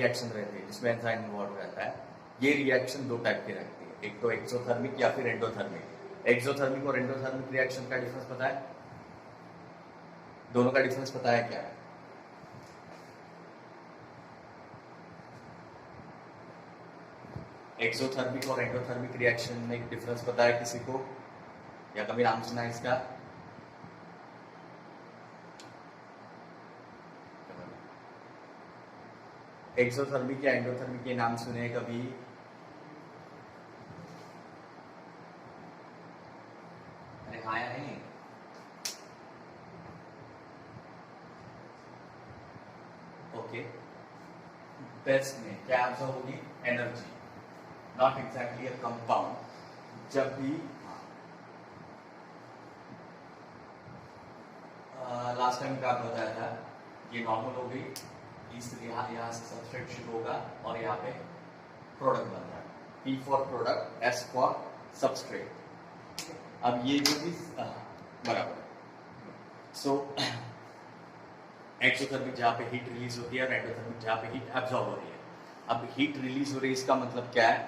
Reaction रहती है जिसमें एंजाइम इन्वॉल्व रहता है, ये रिएक्शन दो टाइप की रहती है, एक तो एक्सोथर्मिक या फिर एंडोथर्मिक। एक्सोथर्मिक और एंडोथर्मिक रिएक्शन का डिफरेंस पता है? दोनों का डिफरेंस पता है क्या? एक्सोथर्मिक और एंडोथर्मिक रिएक्शन में डिफरेंस पता है किसी को, या कभी नाम सुना है इसका? एक्सोथर्मिक या एंडोथर्मिक के नाम सुने कभी? अरे हाँ या नहीं? ओके, बेस्ट में क्या आंसर होगी? Energy, not exactly a compound. जब भी लास्ट टाइम क्या बताया था, ये नॉर्मल हो गई, इसलिए यहाँ से सबस्ट्रेट शुरू होगा और यहाँ पे प्रोडक्ट बन रहा है, P for product, S for substrate. अब ये जो भी बराबर, सो एक्सोथर्मिक जहाँ पे हीट रिलीज होती है और एंडोथर्मिक जहाँ पे हीट एब्जॉर्ब हो रही है। अब हीट रिलीज हो रही है, इसका मतलब क्या है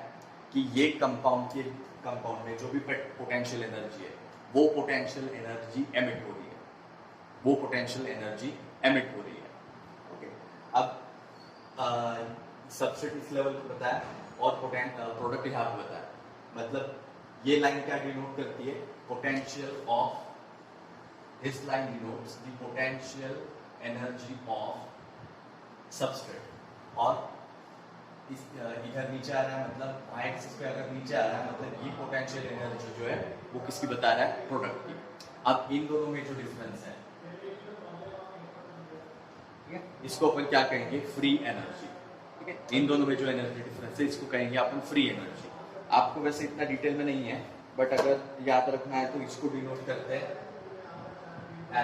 कि ये कंपाउंड में जो भी पोटेंशियल एनर्जी है वो पोटेंशियल एनर्जी एमिट हो रही है, वो पोटेंशियल एनर्जी एमिट हो रही है। ओके, अब सबस्ट्रेट इस लेवल पे बताया और प्रोडक्ट यहाँ पे बताया, मतलब ये लाइन क्या डिनोट करती है? Potential of, this line denotes the potential energy of substrate, और इधर नीचे आ रहा है, मतलब एक्सिस पे अगर नीचे आ रहा है मतलब ये पोटेंशियल एनर्जी जो है वो किसकी बता रहा है? प्रोडक्ट की। अब इन दोनों में जो डिफरेंस है, ठीक है, इसको अपन क्या कहेंगे? Free energy. ठीक है, इन दोनों में जो एनर्जी डिफरेंस है इसको कहेंगे अपन फ्री एनर्जी। आपको वैसे इतना डिटेल में नहीं है, बट अगर याद रखना है तो इसको डिनोट करते हैं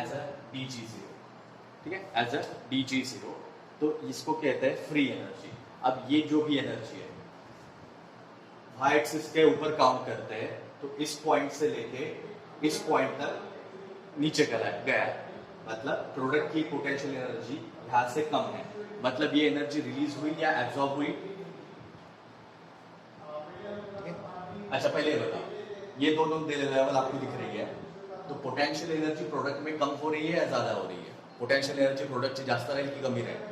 एज अ dg0। ठीक है, एज अ dg0, तो इसको कहते हैं फ्री एनर्जी। अब ये जो भी एनर्जी है वाई एक्सिस के ऊपर काउंट करते हैं, तो इस पॉइंट से लेके इस पॉइंट तक नीचे गया, मतलब प्रोडक्ट की पोटेंशियल एनर्जी यहाँ से कम है, मतलब ये एनर्जी रिलीज हुई या एब्जॉर्ब हुई? अच्छा पहले बताओ, ये दोनों लेवल आपको दिख रही है, तो पोटेंशियल एनर्जी प्रोडक्ट में कम हो रही है या ज्यादा हो रही है? पोटेंशियल एनर्जी प्रोडक्टची जास्त राहील की कमी राहील?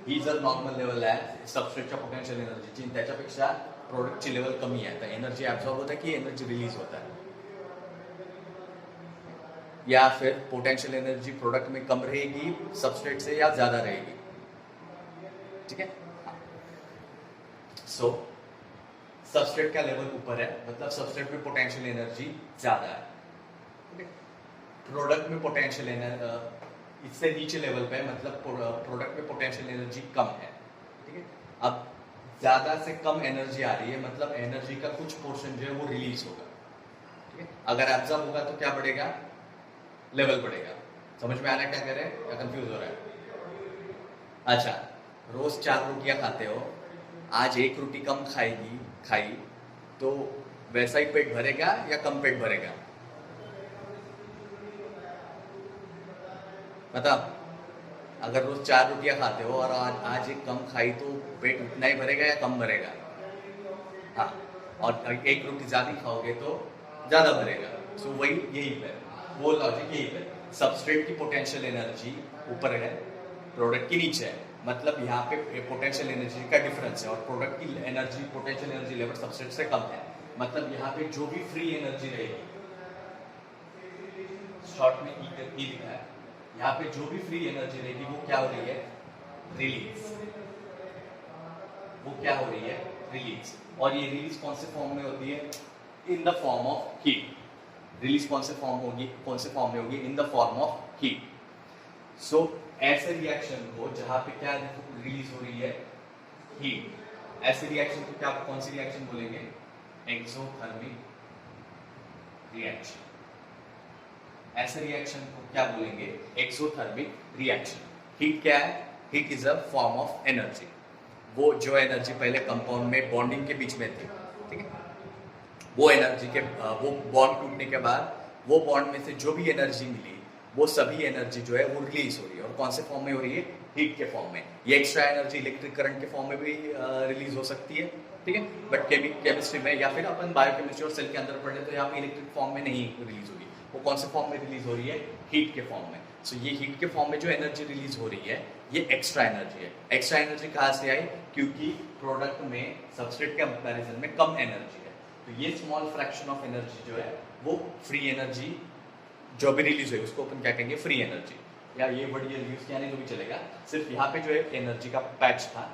ही जर नॉर्मल लेवल आहे सबस्ट्रेटच्या पोटेंशियल एनर्जीची, त्याच्यापेक्षा प्रोडक्टची लेवल कमी आहे, तर एनर्जी ऍब्सॉर्ब होता है कि एनर्जी रिलीज होता है? या फिर पोटेंशियल एनर्जी प्रोडक्ट में कम रहेगी सबस्ट्रेट से या ज्यादा रहेगी? ठीक है, सो सबस्ट्रेट का लेवल ऊपर है, मतलब सबस्ट्रेट में पोटेंशियल एनर्जी ज्यादा है। प्रोडक्ट में पोटेंशियल एनर्जी इससे नीचे लेवल पे, मतलब प्रोडक्ट में पोटेंशियल एनर्जी कम है। ठीक है, अब ज्यादा से कम एनर्जी आ रही है, मतलब एनर्जी का कुछ पोर्शन जो है वो रिलीज होगा। ठीक है, अगर एब्जॉर्ब होगा तो क्या बढ़ेगा? लेवल बढ़ेगा। समझ में आ रहा है क्या कह रहे हैं या कंफ्यूज हो रहा है? अच्छा, रोज 4 रोटियां खाते हो, आज 1 रोटी कम खाई तो वैसा ही पेट भरेगा या कम पेट भरेगा? मतलब अगर रोज 4 रोटियां खाते हो और आज एक कम खाई तो पेट उतना ही भरेगा या कम भरेगा? हाँ, और 1 रोटी ज्यादा खाओगे तो ज्यादा भरेगा। सो वही यही पे, वो लॉजिक यही पे, सबस्ट्रेट की पोटेंशियल एनर्जी ऊपर है, प्रोडक्ट की नीचे है, मतलब यहाँ पे पोटेंशियल एनर्जी का डिफरेंस है, और प्रोडक्ट की energy potential energy level substrate से कम है, मतलब यहाँ पे जो भी फ्री एनर्जी रहेगी, शॉर्ट में ई लिखा है, यहाँ पे जो भी फ्री एनर्जी रहेगी वो क्या हो रही है? रिलीज। वो क्या हो रही है? रिलीज। और ये रिलीज कौन से फॉर्म में होती है? In the form of heat. Release कौन से फॉर्म में होगी? In the form of heat. So ऐसे रिएक्शन को जहां पे क्या रिलीज हो रही है? हीट, ऐसे रिएक्शन को क्या, कौन सी रिएक्शन बोलेंगे? Exothermic reaction. ऐसे रिएक्शन को क्या बोलेंगे? Exothermic reaction. हीट क्या है? Heat is a form of energy, वो जो एनर्जी पहले कंपाउंड में बॉन्डिंग के बीच में थी, ठीक है, वो एनर्जी के वो बॉन्ड टूटने के बाद वो बॉन्ड में से जो भी एनर्जी मिली वो सभी एनर्जी जो है वो रिलीज हो रही है। और कौन से फॉर्म में हो रही है? हीट के फॉर्म में। ये एक्स्ट्रा एनर्जी इलेक्ट्रिक करंट के फॉर्म में भी रिलीज हो सकती है, ठीक है, बट केमिस्ट्री में या फिर अपन बायोकेमिस्ट्री और सेल के अंदर पढ़े तो यहाँ पे इलेक्ट्रिक फॉर्म में नहीं रिलीज होगी। वो कौन से फॉर्म में रिलीज हो रही है? हीट के फॉर्म में। सो ये हीट के फॉर्म में जो एनर्जी रिलीज हो रही है ये एक्स्ट्रा एनर्जी है। एक्स्ट्रा एनर्जी कहाँ से आई? क्योंकि प्रोडक्ट में सबस्ट्रेट के कंपैरिजन में कम एनर्जी है, तो ये स्मॉल फ्रैक्शन ऑफ एनर्जी जो है वो फ्री एनर्जी जो भी रिलीज हुई उसको अपन क्या कहेंगे? फ्री एनर्जी, या ये वर्ड ये यूज किया नहीं तो भी चलेगा। सिर्फ यहाँ पे जो है एनर्जी का पैच था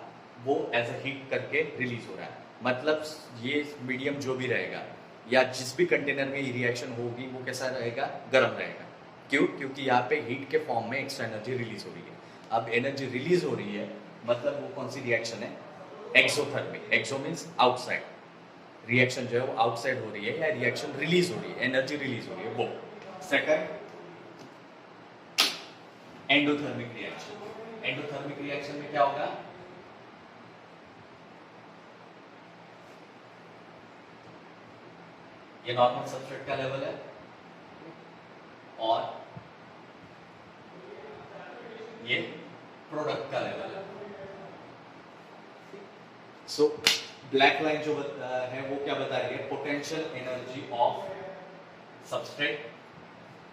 वो एज अ हीट करके रिलीज हो रहा है। मतलब ये मीडियम जो भी रहेगा या जिस भी कंटेनर में ये रिएक्शन होगी वो कैसा रहेगा? गर्म रहेगा। क्यों? क्योंकि यहाँ पे हीट के फॉर्म में एक्स्ट्रा एनर्जी रिलीज हो रही है। अब एनर्जी रिलीज हो रही है मतलब वो कौन सी रिएक्शन है? एक्सोथर्मिक। एक्सो मीन्स आउटसाइड, रिएक्शन जो है वो आउटसाइड हो रही है या रिएक्शन रिलीज हो रही है, एनर्जी रिलीज हो रही है वो। Second endothermic reaction. Endothermic reaction में क्या होगा? ये नॉर्मल सबस्ट्रेट का लेवल है और ये प्रोडक्ट का लेवल है। सो ब्लैक लाइन जो है वो क्या बता रही है? पोटेंशियल एनर्जी ऑफ सबस्ट्रेट,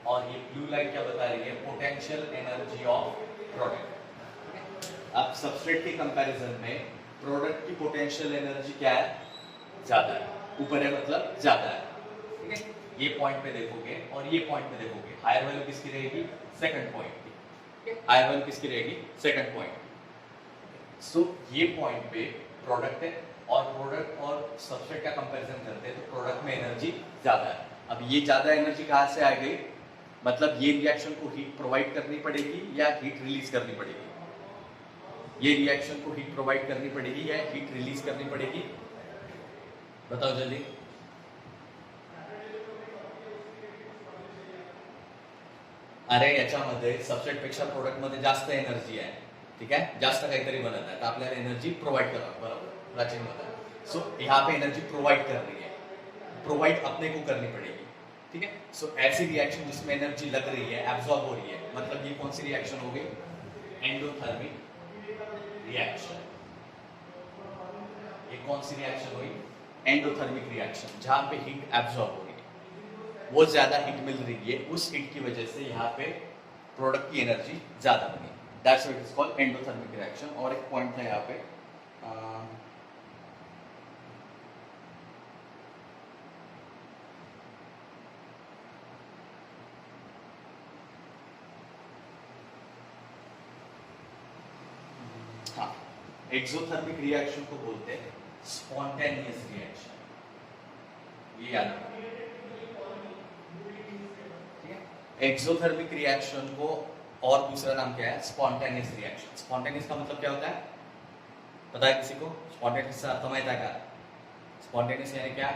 और ये ब्लू लाइन क्या बता रही है? Potential energy of product. अब सबस्ट्रेट के कंपैरिजन में प्रोडक्ट की पोटेंशियल एनर्जी क्या है? ज्यादा है, ऊपर है मतलब ज्यादा है, ठीक है। ये पॉइंट पे देखोगे और ये पॉइंट पे देखोगे, हायर वैल्यू किसकी रहेगी? सेकंड पॉइंट की। हायर वैल्यू किसकी रहेगी? सेकंड पॉइंट की। सो ये पॉइंट पे प्रोडक्ट है और प्रोडक्ट और सबस्ट्रेट का कंपैरिजन करते हैं तो प्रोडक्ट में एनर्जी ज्यादा है। अब ये ज्यादा एनर्जी कहाँ से आ गई? मतलब ये रिएक्शन को हीट प्रोवाइड करनी पड़ेगी या हीट रिलीज करनी पड़ेगी? ये रिएक्शन को हीट प्रोवाइड करनी पड़ेगी या हीट रिलीज करनी पड़ेगी? बताओ जल्दी। अरे याच्यामध्ये सबस्ट्रेट पेक्षा प्रोडक्ट मध्ये जास्त एनर्जी आहे, ठीक आहे, जास्त काहीतरी बनत आहे, तर आपल्याला एनर्जी प्रोवाइड करावं, बरोबर, प्राचीन मध्ये। सो यहाँ पे एनर्जी प्रोवाइड कर रही है, प्रोवाइड अपने को करनी पड़ेगी, ठीक है। सो ऐसी रिएक्शन जिसमें एनर्जी लग रही है, एब्जॉर्ब हो रही है, मतलब ये कौन सी रिएक्शन हो गई? Endothermic reaction. ये कौन सी रिएक्शन हुई? एंडोथर्मिक रिएक्शन, जहां पे हीट एब्जॉर्ब हो रही है, वो ज्यादा हीट मिल रही है, उस हीट की वजह से यहाँ पे प्रोडक्ट की एनर्जी ज्यादा बनी। That's what is called endothermic reaction. और एक पॉइंट था यहाँ पे, हाँ, एक्सोथर्मिक रिएक्शन को बोलते हैं स्पॉन्टेनियस रिएक्शन, ये याद रखना, ठीक है। एक्सोथर्मिक रिएक्शन को और दूसरा नाम क्या है? Spontaneous reaction. स्पॉन्टेनियस का मतलब क्या होता है? पता है किसी को? स्पॉन्टेनियस का अर्थ माहिती आहे का? स्पॉन्टेनियस यानी क्या?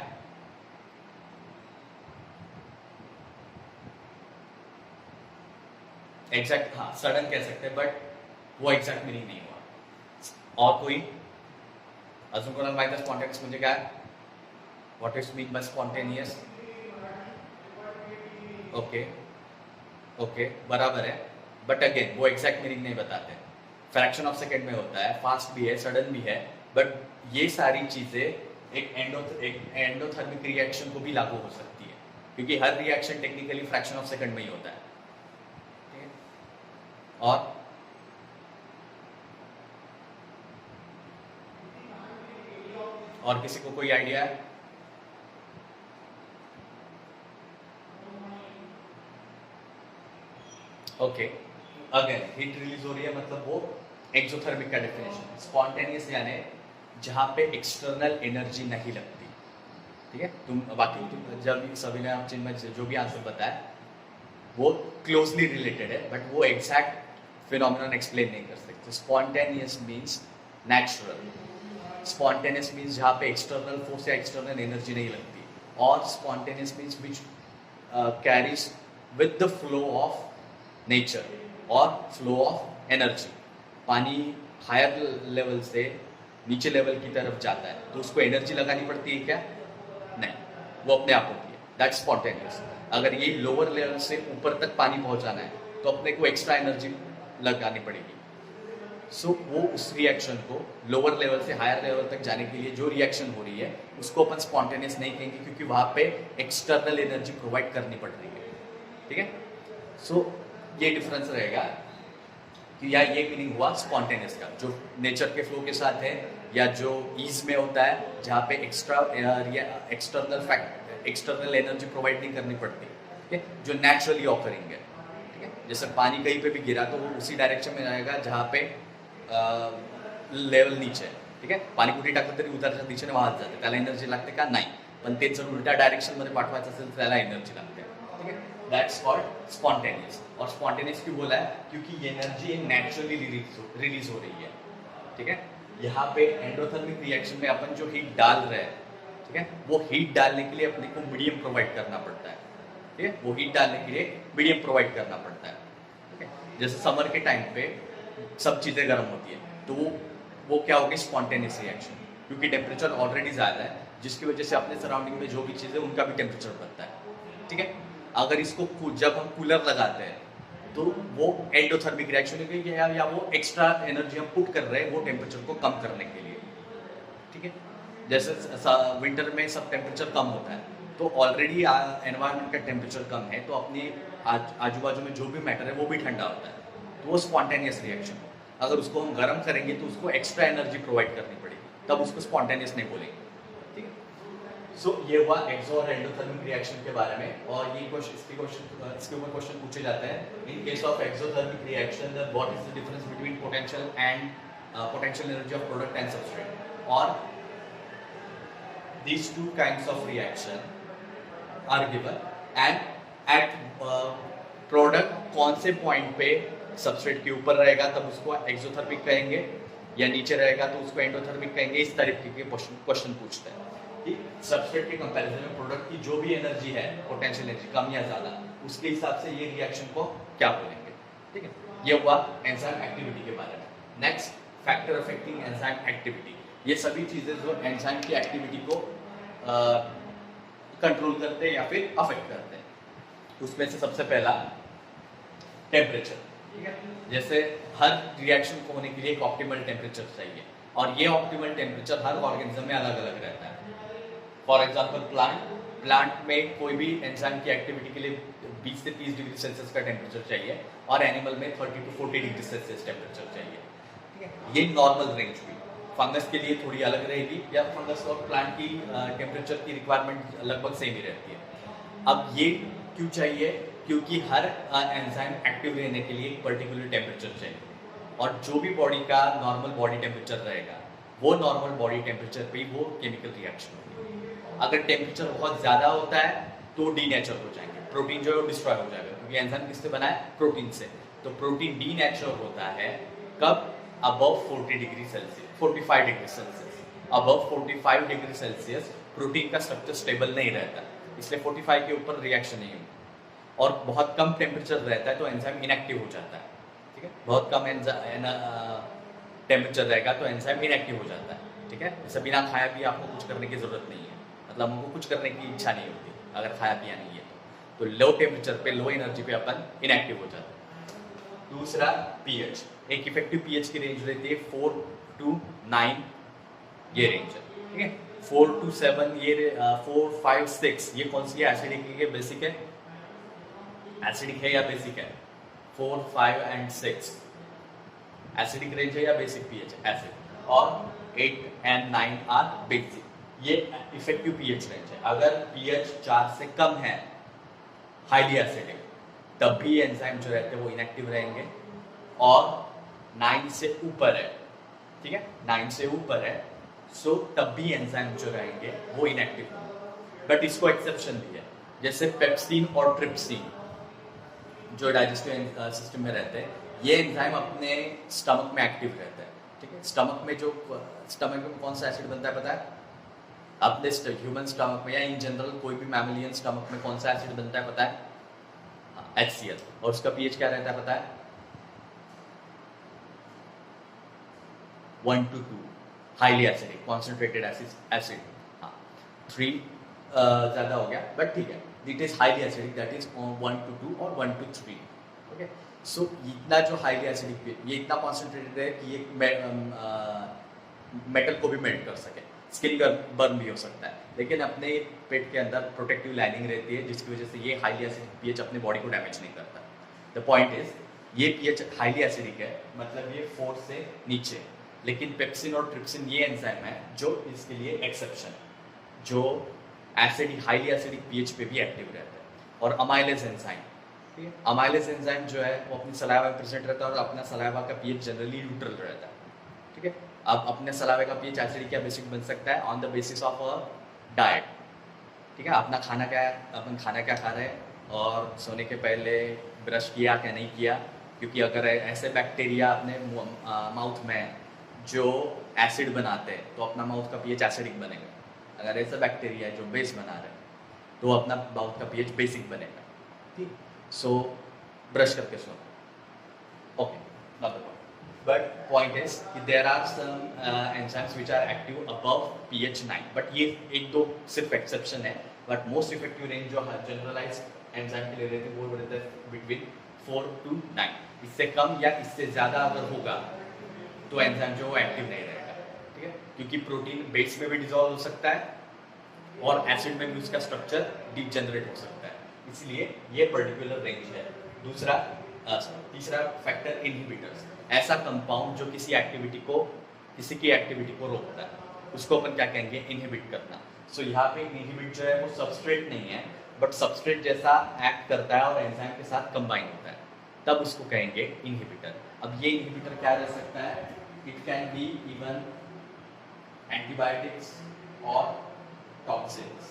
एग्जैक्ट, हाँ, सडन कह सकते हैं, बट वो एग्जैक्ट मीनिंग नहीं हुआ। और कोई अजून कोणाला माहिती आहे स्पॉन्टेनियस म्हणजे काय? What is mean by spontaneous? Okay okay, बराबर है, बट अगेन वो एग्जैक्ट मीनिंग नहीं बताते। फ्रैक्शन ऑफ सेकेंड में होता है, फास्ट भी है, सडन भी है, बट ये सारी चीजें एक एंडोथर्मिक रिएक्शन को भी लागू हो सकती है, क्योंकि हर reaction technically fraction of second में ही होता है, ठीक है। और किसी को कोई आइडिया है? ओके, अगेन हीट रिलीज हो रही है, मतलब वो एक्सोथर्मिक का डेफिनेशन। स्पॉन्टेनियस यानी जहां पे एक्सटर्नल एनर्जी नहीं लगती, ठीक है। तुम बाकी जब सभी ने आप जिनमें जो भी आंसर बताया वो क्लोजली रिलेटेड है, बट वो एग्जैक्ट फिनोमिनन एक्सप्लेन नहीं कर सकते। Spontaneous means natural, spontaneous means जहाँ पे एक्सटर्नल फोर्स या एक्सटर्नल एनर्जी नहीं लगती, और spontaneous means which carries with the flow of nature और फ्लो ऑफ एनर्जी। पानी हायर लेवल से नीचे लेवल की तरफ जाता है तो उसको एनर्जी लगानी पड़ती है क्या? नहीं, वो अपने आप होती है, दैट्स स्पॉन्टेनियस। अगर ये लोअर लेवल से ऊपर तक पानी पहुंचाना है तो अपने को एक्स्ट्रा एनर्जी लगानी पड़ेगी। सो वो उस रिएक्शन को लोअर लेवल से हायर लेवल तक जाने के लिए जो रिएक्शन हो रही है उसको अपन स्पॉन्टेनियस नहीं कहेंगे, क्योंकि वहां पे एक्सटर्नल एनर्जी प्रोवाइड करनी पड़ रही है। ठीक है, सो ये डिफरेंस रहेगा कि या ये मीनिंग हुआ स्पॉन्टेनियस का, जो नेचर के फ्लो के साथ है, या जो ईज में होता है जहाँ पे एक्सटर्नल एनर्जी प्रोवाइड नहीं करनी पड़ती। ठीक है, जो नेचुरली ऑकरिंग है। ठीक है, जैसे पानी कहीं पे भी गिरा तो वो उसी डायरेक्शन में जाएगा जहाँ पे लेवल नीचे आहे। ठीक आहे, पाणी कुठे टाकलं तरी उतारच्या दिशेने वाहत जाते, त्याला एनर्जी लागते का? नाही, पण ते जर उलट्या डायरेक्शन मध्ये पाठवायचं असेल तर त्याला एनर्जी लागते। ठीक है, दैट्स कॉल्ड स्पॉन्टेनियस। और स्पॉन्टेनियस क्यों बोला है? क्योंकि ये एनर्जी नेचुरली रिलीज हो रही है। ठीक है, यहाँ पे एंडोथर्मिक रिएक्शन में अपन जो हीट डाल रहे हैं, ठीक है, वो हीट डालने के लिए अपने को मीडियम प्रोवाइड करना पड़ता है। ठीक है, वो हीट डालने के लिए मीडियम प्रोवाइड करना पड़ता है। ठीक है, जैसे समर के टाइम पे सब चीज़ें गर्म होती है तो वो क्या होगी? स्पॉन्टेनियस रिएक्शन, क्योंकि टेम्परेचर ऑलरेडी ज़्यादा है, जिसकी वजह से अपने सराउंडिंग में जो भी चीज़ है उनका भी टेम्परेचर बढ़ता है। ठीक है, अगर इसको जब हम कूलर लगाते हैं तो वो एंडोथर्मिक रिएक्शन है, या वो एक्स्ट्रा एनर्जी हम पुट कर रहे हैं वो टेम्परेचर को कम करने के लिए। ठीक है, जैसे विंटर में सब टेम्परेचर कम होता है तो ऑलरेडी एनवायरनमेंट का टेम्परेचर कम है, तो अपने आजू बाजू में जो भी मैटर है वो भी ठंडा होता है, तो वो स्पॉन्टेनियस रिएक्शन। अगर उसको हम गर्म करेंगे तो उसको एक्स्ट्रा एनर्जी प्रोवाइड करनी पड़ेगी, तब उसको स्पॉन्टेनियस नहीं बोलेंगे। ठीक है, सो ये हुआ एक्सो और एंडोथर्मिक रिएक्शन के बारे में। और ये इसके ऊपर क्वेश्चन पूछे जाते हैं, in case of exothermic reaction what is the difference between potential and potential energy of product and substrate, और these two kinds of reaction are given, and at product कौन से पॉइंट पे सबस्ट्रेट के ऊपर रहेगा तब उसको एक्सोथर्मिक कहेंगे, या नीचे रहेगा तो उसको एंडोथर्मिक कहेंगे। इस तरीके के क्वेश्चन पूछते हैं कि सबस्ट्रेट के कंपैरिजन में प्रोडक्ट की जो भी एनर्जी है, पोटेंशियल एनर्जी कम या ज्यादा, उसके हिसाब से ये रिएक्शन को क्या बोलेंगे। ठीक है, ये हुआ एंजाइम एक्टिविटी के बारे में। Next, factor affecting enzyme activity. ये सभी चीजें जो एंजाइम की एक्टिविटी को कंट्रोल करते हैं या फिर अफेक्ट करते हैं, उसमें से सबसे पहला टेम्परेचर। ठीक है, जैसे हर रिएक्शन को होने के लिए एक ऑप्टिमल टेम्परेचर चाहिए, और ये ऑप्टिमल टेम्परेचर हर ऑर्गेनिज्म में अलग अलग रहता है। फॉर एग्जांपल प्लांट में कोई भी एंजाइम की एक्टिविटी के लिए 20 से 30 डिग्री सेल्सियस का टेम्परेचर चाहिए, और एनिमल में 30 to 40 डिग्री सेल्सियस टेम्परेचर चाहिए। ठीक है, ये नॉर्मल रेंज हुई। फंगस के लिए थोड़ी अलग रहेगी, या फंगस और प्लांट की टेम्परेचर की रिक्वायरमेंट लगभग सेम ही रहती है। अब ये क्यों चाहिए? क्योंकि हर एंजाइम एक्टिव रहने के लिए एक पर्टिकुलर टेम्परेचर चाहिए, और जो भी बॉडी का नॉर्मल बॉडी टेम्परेचर रहेगा वो नॉर्मल बॉडी टेम्परेचर पे ही वो केमिकल रिएक्शन होगी। अगर टेम्परेचर बहुत ज़्यादा होता है तो डीनेचर हो जाएंगे, प्रोटीन जो है वो डिस्ट्रॉय हो जाएगा, क्योंकि एंजाइम किससे बना है? प्रोटीन से। तो प्रोटीन डीनेचर होता है कब? Above 40 degree Celsius, 45 degree Celsius. Above 45 degree Celsius protein का स्ट्रक्चर स्टेबल नहीं रहता, इसलिए 45 के ऊपर रिएक्शन नहीं होती। और बहुत कम टेम्परेचर रहता है तो एंजाइम इनएक्टिव हो जाता है। ठीक है, बहुत कम टेम्परेचर रहेगा तो एंजाइम इनएक्टिव हो जाता है। ठीक है, जैसे बिना खाया पिए आपको कुछ करने की जरूरत नहीं है, मतलब हमको कुछ करने की इच्छा नहीं होती अगर खाया पिया नहीं है तो लो टेम्परेचर पे, लो एनर्जी पे अपन इनएक्टिव हो जाता है। दूसरा, पीएच। एक इफेक्टिव पीएच की रेंज रहती है 4 to 9, ये रेंज है। ठीक है, 4 to 7, ये 4, 5, 6 ये कौन सी है? एसिडिक है, बेसिक है? एसिडिक है या बेसिक है? 4, 5 and 6 एसिडिक रेंज है या बेसिक पीएच है? एसिड। और 8 and 9 आर बेसिक। ये इफेक्टिव पीएच रेंज है। अगर पीएच 4 से कम है, हाईली एसिडिक, तब भी एंजाइम जो रहते हैं वो इनएक्टिव रहेंगे। और 9 से ऊपर है, ठीक है, 9 से ऊपर है, सो तब भी एंजाइम जो रहेंगे वो इनएक्टिव होंगे। बट इसको एक्सेप्शन भी है, जैसे पेप्सिन और ट्रिप्सिन जो डाइजेस्टिव सिस्टम में रहते हैं, ये एंजाइम अपने स्टमक में एक्टिव रहते हैं। ठीक है, स्टमक में कौन सा एसिड बनता है पता है? अपने ह्यूमन स्टमक में या इन जनरल कोई भी मैमलियन स्टमक में कौन सा एसिड बनता है पता है? HCl। और उसका पीएच क्या रहता है पता है? 1 to 2, highly acidic, concentrated acid. हाँ, 3 ज़्यादा हो गया, बट ठीक है, it is highly acidic, that is 1 to 2 और 1 to 3। ओके, सो इतना जो हाईली एसिडिक ये इतना कॉन्सेंट्रेटेड है कि ये मेटल को भी मेल्ट कर सके, स्किन बर्न भी हो सकता है, लेकिन अपने पेट के अंदर प्रोटेक्टिव लाइनिंग रहती है जिसकी वजह से ये हाईली एसिडिक पीएच अपने बॉडी को डैमेज नहीं करता। द पॉइंट इज ये पीएच हाईली एसिडिक है, मतलब ये 4 से नीचे, लेकिन पेप्सिन और ट्रिप्सिन ये एंजाइम है जो इसके लिए एक्सेप्शन, जो एसिडिक हाईली एसिडिक पीएच पे भी एक्टिव रहता है। और अमाइलेज एंजाइम, ठीक है, अमाइलेज एंजाइम जो है वो अपनी सलाइवा में प्रेजेंट रहता है और अपना सलाइवा का पीएच जनरली न्यूट्रल रहता है, ठीक है। अब अपने सलाइवा का पीएच एसिडिक या बेसिक बन सकता है on the basis of a diet, ठीक है, अपना खाना क्या है, अपन खाना क्या खा रहे हैं और सोने के पहले ब्रश किया क्या नहीं किया, क्योंकि अगर ऐसे बैक्टीरिया अपने माउथ में जो एसिड बनाते हैं तो अपना माउथ का पीएच एसिडिक बनेगा, अगर ऐसा बैक्टीरिया है जो बेस बना रहे हैं तो अपना माउथ का पीएच बेसिक बनेगा, ठीक। सो ब्रश करके सोना, okay, not the point, but point is कि there are some enzymes which are active above pH 9, but ये एक दो सिर्फ एक्सेप्शन है, बट मोस्ट इफेक्टिव रेंज जो जनरलाइज एंजाइम के लिए रहते हैं वो रहता है बिटवीन 4 to 9, इससे कम या इससे ज़्यादा अगर होगा तो एंजाइम जो एक्टिव नहीं रहेगा, ठीक है, क्योंकि प्रोटीन बेस में भी डिसॉल्व हो सकता है और एसिड में भी उसका स्ट्रक्चर डिजेनरेट हो सकता है, इसलिए ये पर्टिकुलर रेंज है। दूसरा तीसरा फैक्टर इनहिबिटर्स, ऐसा कंपाउंड जो किसी की एक्टिविटी को रोकता है, उसको अपन क्या कहेंगे, इनहिबिट करना। सो यहाँ पे इनहिबिट जो है वो सबस्ट्रेट नहीं है, बट सबस्ट्रेट जैसा एक्ट करता है और एंजाइम के साथ कंबाइन होता है, तब उसको कहेंगे इनहिबिटर। अब ये इनहिबिटर क्या रह सकता है, it can be even antibiotics और टॉक्सिन्स,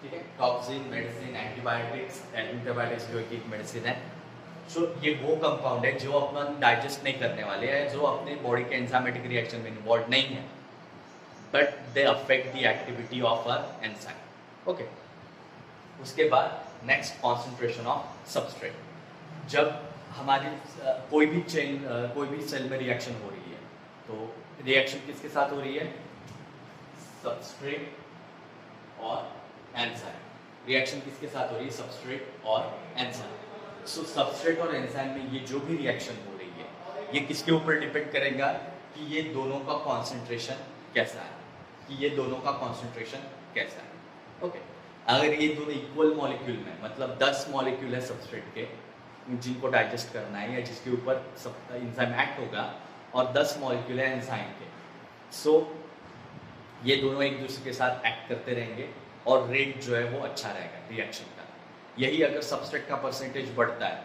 ठीक है, टॉक्सिन मेडिसिन, एंटीबायोटिक्स, एंटीबायोटिक्स जो एक मेडिसिन है। सो ये वो कंपाउंड है जो अपन डाइजेस्ट नहीं करने वाले हैं, जो अपने बॉडी के एंजाइमेटिक रिएक्शन में इन्वॉल्व नहीं है, but they affect the activity of our enzyme, okay. उसके बाद नेक्स्ट कॉन्सेंट्रेशन ऑफ सबस्ट्रेट। जब हमारी कोई भी सेल में रिएक्शन हो रही है तो रिएक्शन किसके साथ हो रही है, सबस्ट्रेट और एंजाइम। रिएक्शन किसके साथ हो रही है, सबस्ट्रेट और एंजाइम। सो सबस्ट्रेट और एंजाइम में ये जो भी रिएक्शन हो रही है ये किसके ऊपर डिपेंड करेगा कि ये दोनों का कॉन्सेंट्रेशन कैसा है, ओके। अगर ये दोनों इक्वल मॉलिक्यूल में, मतलब 10 मॉलिक्यूल है सबस्ट्रेट के जिनको डाइजेस्ट करना है या जिसके ऊपर एंजाइम एक्ट होगा, और 10 मॉलिक्यूल है एंजाइम के, सो ये दोनों एक दूसरे के साथ एक्ट करते रहेंगे और रेट जो है वो अच्छा रहेगा रिएक्शन का। यही अगर सबस्ट्रेट का परसेंटेज बढ़ता है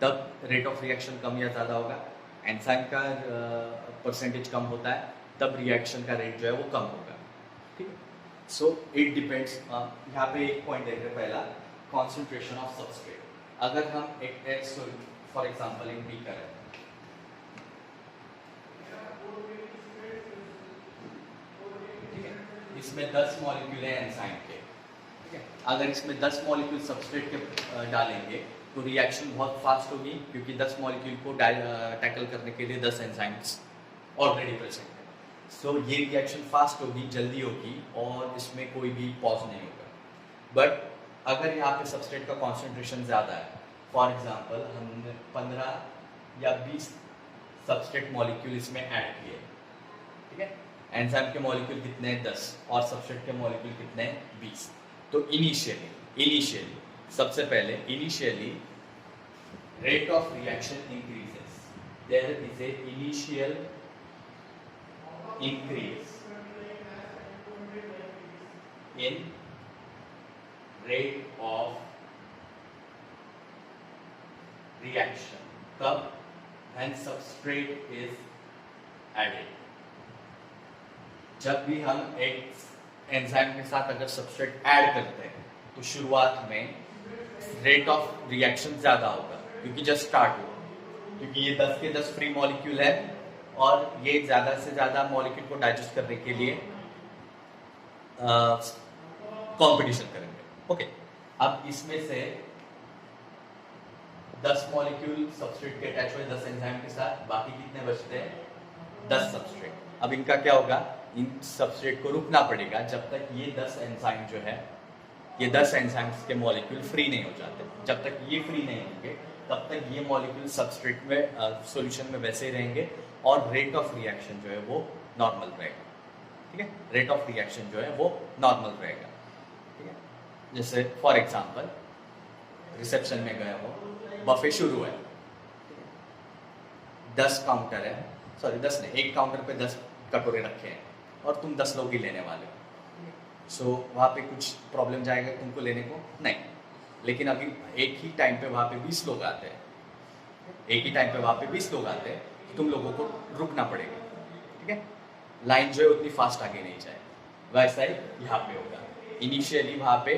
तब रेट ऑफ रिएक्शन कम या ज़्यादा होगा, एंजाइम का परसेंटेज कम होता है तब रिएक्शन का रेट जो है वो कम होगा, ठीक है। So it depends. यहाँ पे एक पॉइंट देख रहे हैं, पहला कॉन्सेंट्रेशन ऑफ सबस्ट्रेट। अगर हम एक फॉर एग्जांपल एक बीकर है, ठीक है, इसमें 10 मॉलिक्यूल है एंजाइम के, ठीक है, अगर इसमें 10 मॉलिक्यूल सबस्ट्रेट के डालेंगे तो रिएक्शन बहुत फास्ट होगी, क्योंकि 10 मॉलिक्यूल को टैकल करने के लिए 10 एंजाइम्स ऑलरेडी प्रेजेंट है। सो ये रिएक्शन फास्ट होगी, जल्दी होगी और इसमें कोई भी पॉज नहीं होगा। बट अगर यहाँ पे सबस्ट्रेट का कॉन्सेंट्रेशन ज़्यादा है, फॉर एग्जांपल हमने 15 या 20 सबस्ट्रेट मॉलिक्यूल इसमें ऐड किए, ठीक है, एंजाइम के मॉलिक्यूल कितने हैं 10 और सबस्ट्रेट के मॉलिक्यूल कितने हैं 20, तो इनिशियली सबसे पहले initially rate of reaction increases, there is a initial increase in rate of reaction कब, when substrate is added। जब भी हम एक एंजाइम के साथ अगर सबस्ट्रेट ऐड करते हैं तो शुरुआत में रेट ऑफ रिएक्शन ज़्यादा होगा, क्योंकि जस्ट स्टार्ट हुआ, क्योंकि ये 10 के 10 फ्री मॉलिक्यूल है और ये ज़्यादा से ज़्यादा मॉलिक्यूल को डाइजेस्ट करने के लिए कंपटीशन करेंगे, ओके। अब इसमें से 10 मॉलिक्यूल सबस्ट्रेट के अटैच हुए 10 एंजाइम के साथ, बाकी कितने बचते हैं 10 सबस्ट्रेट। अब इनका क्या होगा, इन सबस्ट्रेट को रुकना पड़ेगा जब तक ये 10 एंजाइम जो है ये 10 एंजाइम्स के मॉलिक्यूल फ्री नहीं हो जाते। जब तक ये फ्री नहीं होंगे तब तक ये मॉलिक्यूल सबस्ट्रेट में सॉल्यूशन में वैसे ही रहेंगे और रेट ऑफ रिएक्शन जो है वो नॉर्मल रहेगा। ठीक है, रेट ऑफ रिएक्शन जो है वो नॉर्मल रहेगा। ठीक है, जैसे फॉर एग्जांपल रिसेप्शन में गया हो, बफे शुरू है, 10 काउंटर है, सॉरी 10 नहीं, एक काउंटर पे 10 कटोरे रखे हैं और तुम 10 लोग ही लेने वाले हो। सो वहाँ पे कुछ प्रॉब्लम जाएगा तुमको लेने को? नहीं। लेकिन अभी एक ही टाइम पे वहाँ पे 20 लोग आते हैं, एक ही टाइम पे वहाँ पे 20 लोग आते हैं, तो तुम लोगों को रुकना पड़ेगा। ठीक है, लाइन जो है उतनी फास्ट आगे नहीं जाए। वैसा ही यहाँ पे होगा, इनिशियली वहाँ पे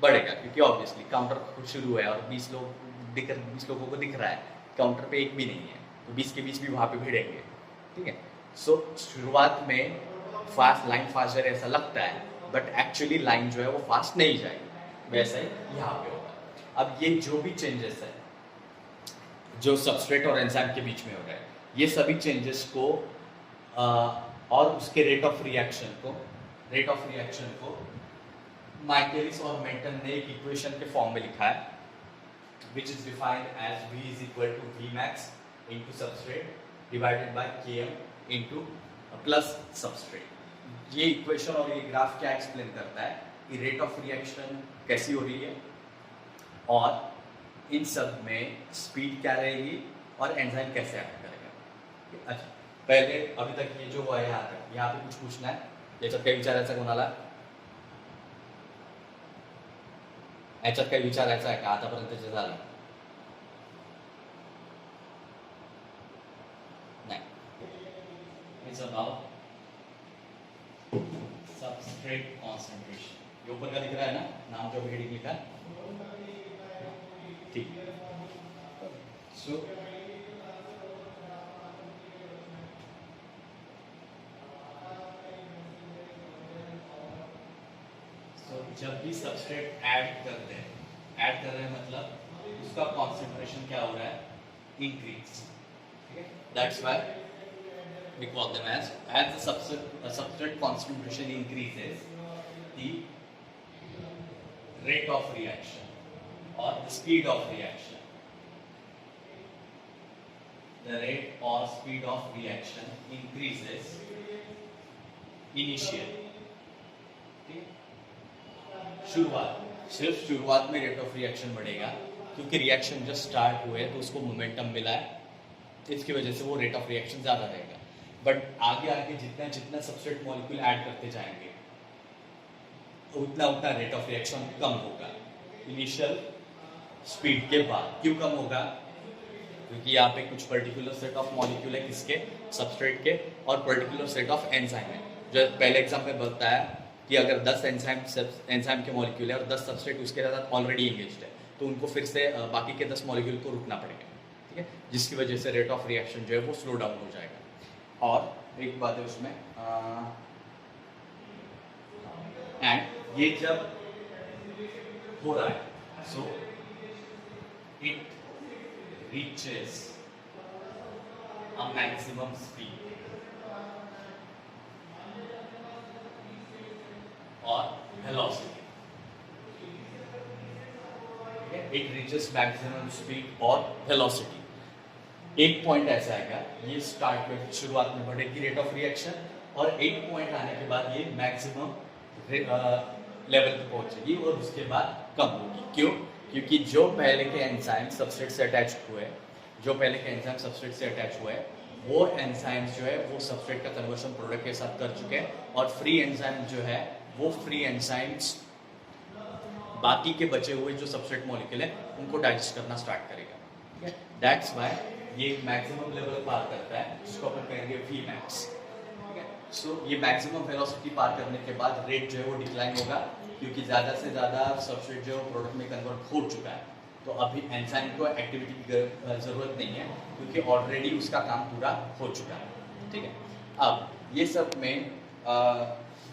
बढ़ेगा क्योंकि ऑब्वियसली काउंटर खुद शुरू है और 20 लोगों को दिख रहा है, काउंटर पे एक भी नहीं है, तो 20 के बीच भी वहाँ पे भिड़ेंगे। ठीक है, सो शुरुआत में लाइन फास्ट है ऐसा लगता है, बट एक्चुअली लाइन जो है वो फास्ट नहीं जाएगी। वैसा ही यहाँ पे होगा। अब ये जो भी चेंजेस है जो सबस्ट्रेट और एंजाइम के बीच में हो रहा है, ये सभी चेंजेस को और उसके रेट ऑफ रिएक्शन को माइकलिस और मेंटन ने एक इक्वेशन के फॉर्म में लिखा है, which is defined as V is equal to Vmax into substrate divided by Km into plus substrate। ये इक्वेशन और ये ग्राफ क्या एक्सप्लेन करता है कि रेट ऑफ रिएक्शन कैसी हो रही है और इन सब में स्पीड क्या रहेगी और एंजाइम कैसे एक्ट करेगा। अच्छा, पहले अभी तक ये जो हुआ है यहाँ पे कुछ पूछना है? याच्यात काही विचारायचं कोणाला? याच्यात काही विचारायचं आहे का आतापर्यंत जे झालं? नाही। It's about substrate concentration. ये ऊपर का दिख रहा है ना, नाम जो हेडिंग लिखा है, ठीक। सो जब भी सबस्ट्रेट ऐड कर रहे हैं मतलब उसका कॉन्सेंट्रेशन क्या हो रहा है? इंक्रीज। ठीक है, that's why we call them as the substrate concentration increases, the rate of reaction or the speed of reaction, the rate or speed of reaction increases initially। सिर्फ शुरुआत में रेट ऑफ रिएक्शन बढ़ेगा क्योंकि reaction जब start हुए तो उसको momentum मिला है, इसकी वजह से वो रेट ऑफ रिएक्शन ज़्यादा रहेगा। बट आगे जितना सबस्ट्रेट मॉलिक्यूल ऐड करते जाएंगे उतना रेट ऑफ रिएक्शन कम होगा इनिशियल स्पीड के बाद। क्यों कम होगा? क्योंकि यहाँ पे कुछ पर्टिकुलर सेट ऑफ मॉलिक्यूल है किसके? सबस्ट्रेट के, और पर्टिकुलर सेट ऑफ एंजाइम है। जो पहले एग्जाम में बताया कि अगर 10 एंजाइम के मॉलिक्यूल है और 10 सबस्ट्रेट उसके साथ ऑलरेडी एंगेज्ड है तो उनको फिर से बाकी के 10 मॉलिक्यूल को रुकना पड़ेगा। ठीक है, जिसकी वजह से रेट ऑफ रिएक्शन जो है वो स्लो डाउन हो जाएगा। और एक बात है उसमें एंड ये जब हो रहा है so it reaches a maximum speed और velocity. It reaches maximum speed और वेलोसिटी। एक पॉइंट ऐसा आएगा, ये स्टार्ट में शुरुआत में बढ़ेगी रेट ऑफ रिएक्शन और एक पॉइंट आने के बाद ये मैक्सिमम लेवल पे पहुंचेगी और उसके बाद कम होगी। क्यों? क्योंकि जो पहले के एंजाइम सबस्ट्रेट से अटैच हुए वो एंजाइम्स जो है वो सबस्ट्रेट का कन्वर्शन प्रोडक्ट के साथ कर चुके हैं और फ्री एंजाइम जो है वो फ्री एंजाइम्स बाकी के बचे हुए जो सबस्ट्रेट मॉलिक्यूल है उनको डाइजेस्ट करना स्टार्ट करेगा। ठीक है, दैट्स व्हाई ये मैक्सिमम लेवल पार करता है जिसको अपन कहेंगे Vmax। ठीक है, सो ये मैक्सिमम वेलोसिटी पार करने के बाद रेट जो है वो डिक्लाइन होगा क्योंकि ज़्यादा से ज़्यादा सबस्ट्रेट जो है प्रोडक्ट में कन्वर्ट हो चुका है, तो अभी एंजाइम को एक्टिविटी की ज़रूरत नहीं है क्योंकि ऑलरेडी उसका काम पूरा हो चुका है। ठीक है, अब ये सब में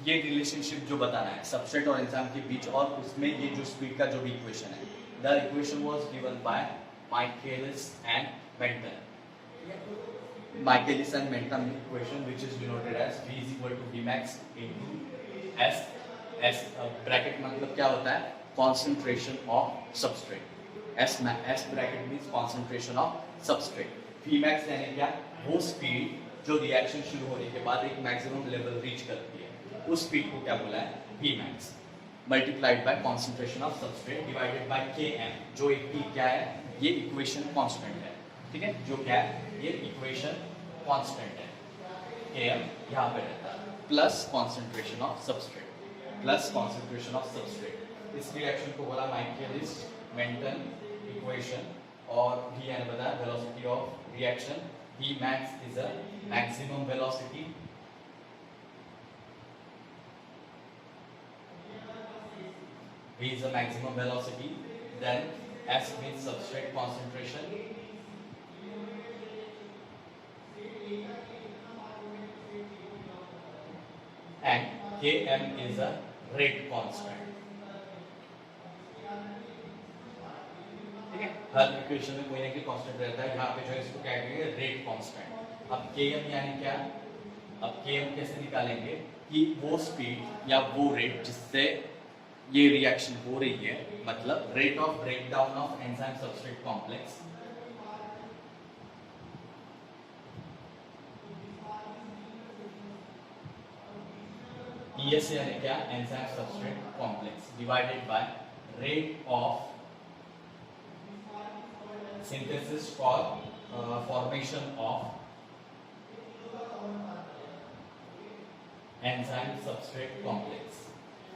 ये रिलेशनशिप जो बताना है सबस्ट्रेट और एंजाइम के बीच और उसमें ये जो स्पीड का जो भी इक्वेशन है, the equation was given by Michaelis and Menten। Michaelis and Menten equation which is denoted as V is equal to Vmax into S bracket मतलब क्या होता है? concentration of substrate। S bracket means concentration of substrate। Vmax यानी क्या, वो speed जो reaction शुरू होने के बाद एक मैक्सिमम लेवल रीच करती है, उस स्पीड को क्या बोला है, Vmax, multiplied by concentration of substrate divided by Km, जो एक की क्या है, ये इक्वेशन कांस्टेंट है, ठीक है, जो क्या है, ये इक्वेशन कांस्टेंट है, Km यहाँ पे रहता है, plus concentration of substrate, plus concentration of substrate. इस रिएक्शन को बोला माइकलिस मेंटन इक्वेशन, और V यानी बताया velocity of reaction, Vmax is a maximum velocity, V is a maximum velocity, then S means substrate concentration, and Km is a rate constant। ठीक है, हर equation में कोई ना कोई कांस्टेंट रहता है, यहाँ पे जो है इसको क्या कहेंगे, रेट कांस्टेंट। अब Km यानी क्या, अब Km कैसे निकालेंगे कि वो स्पीड या वो रेट जिससे ये रिएक्शन हो रही है, मतलब rate of breakdown of enzyme substrate complex, ES यानी क्या, enzyme substrate complex, divided by rate of synthesis for formation of enzyme substrate complex।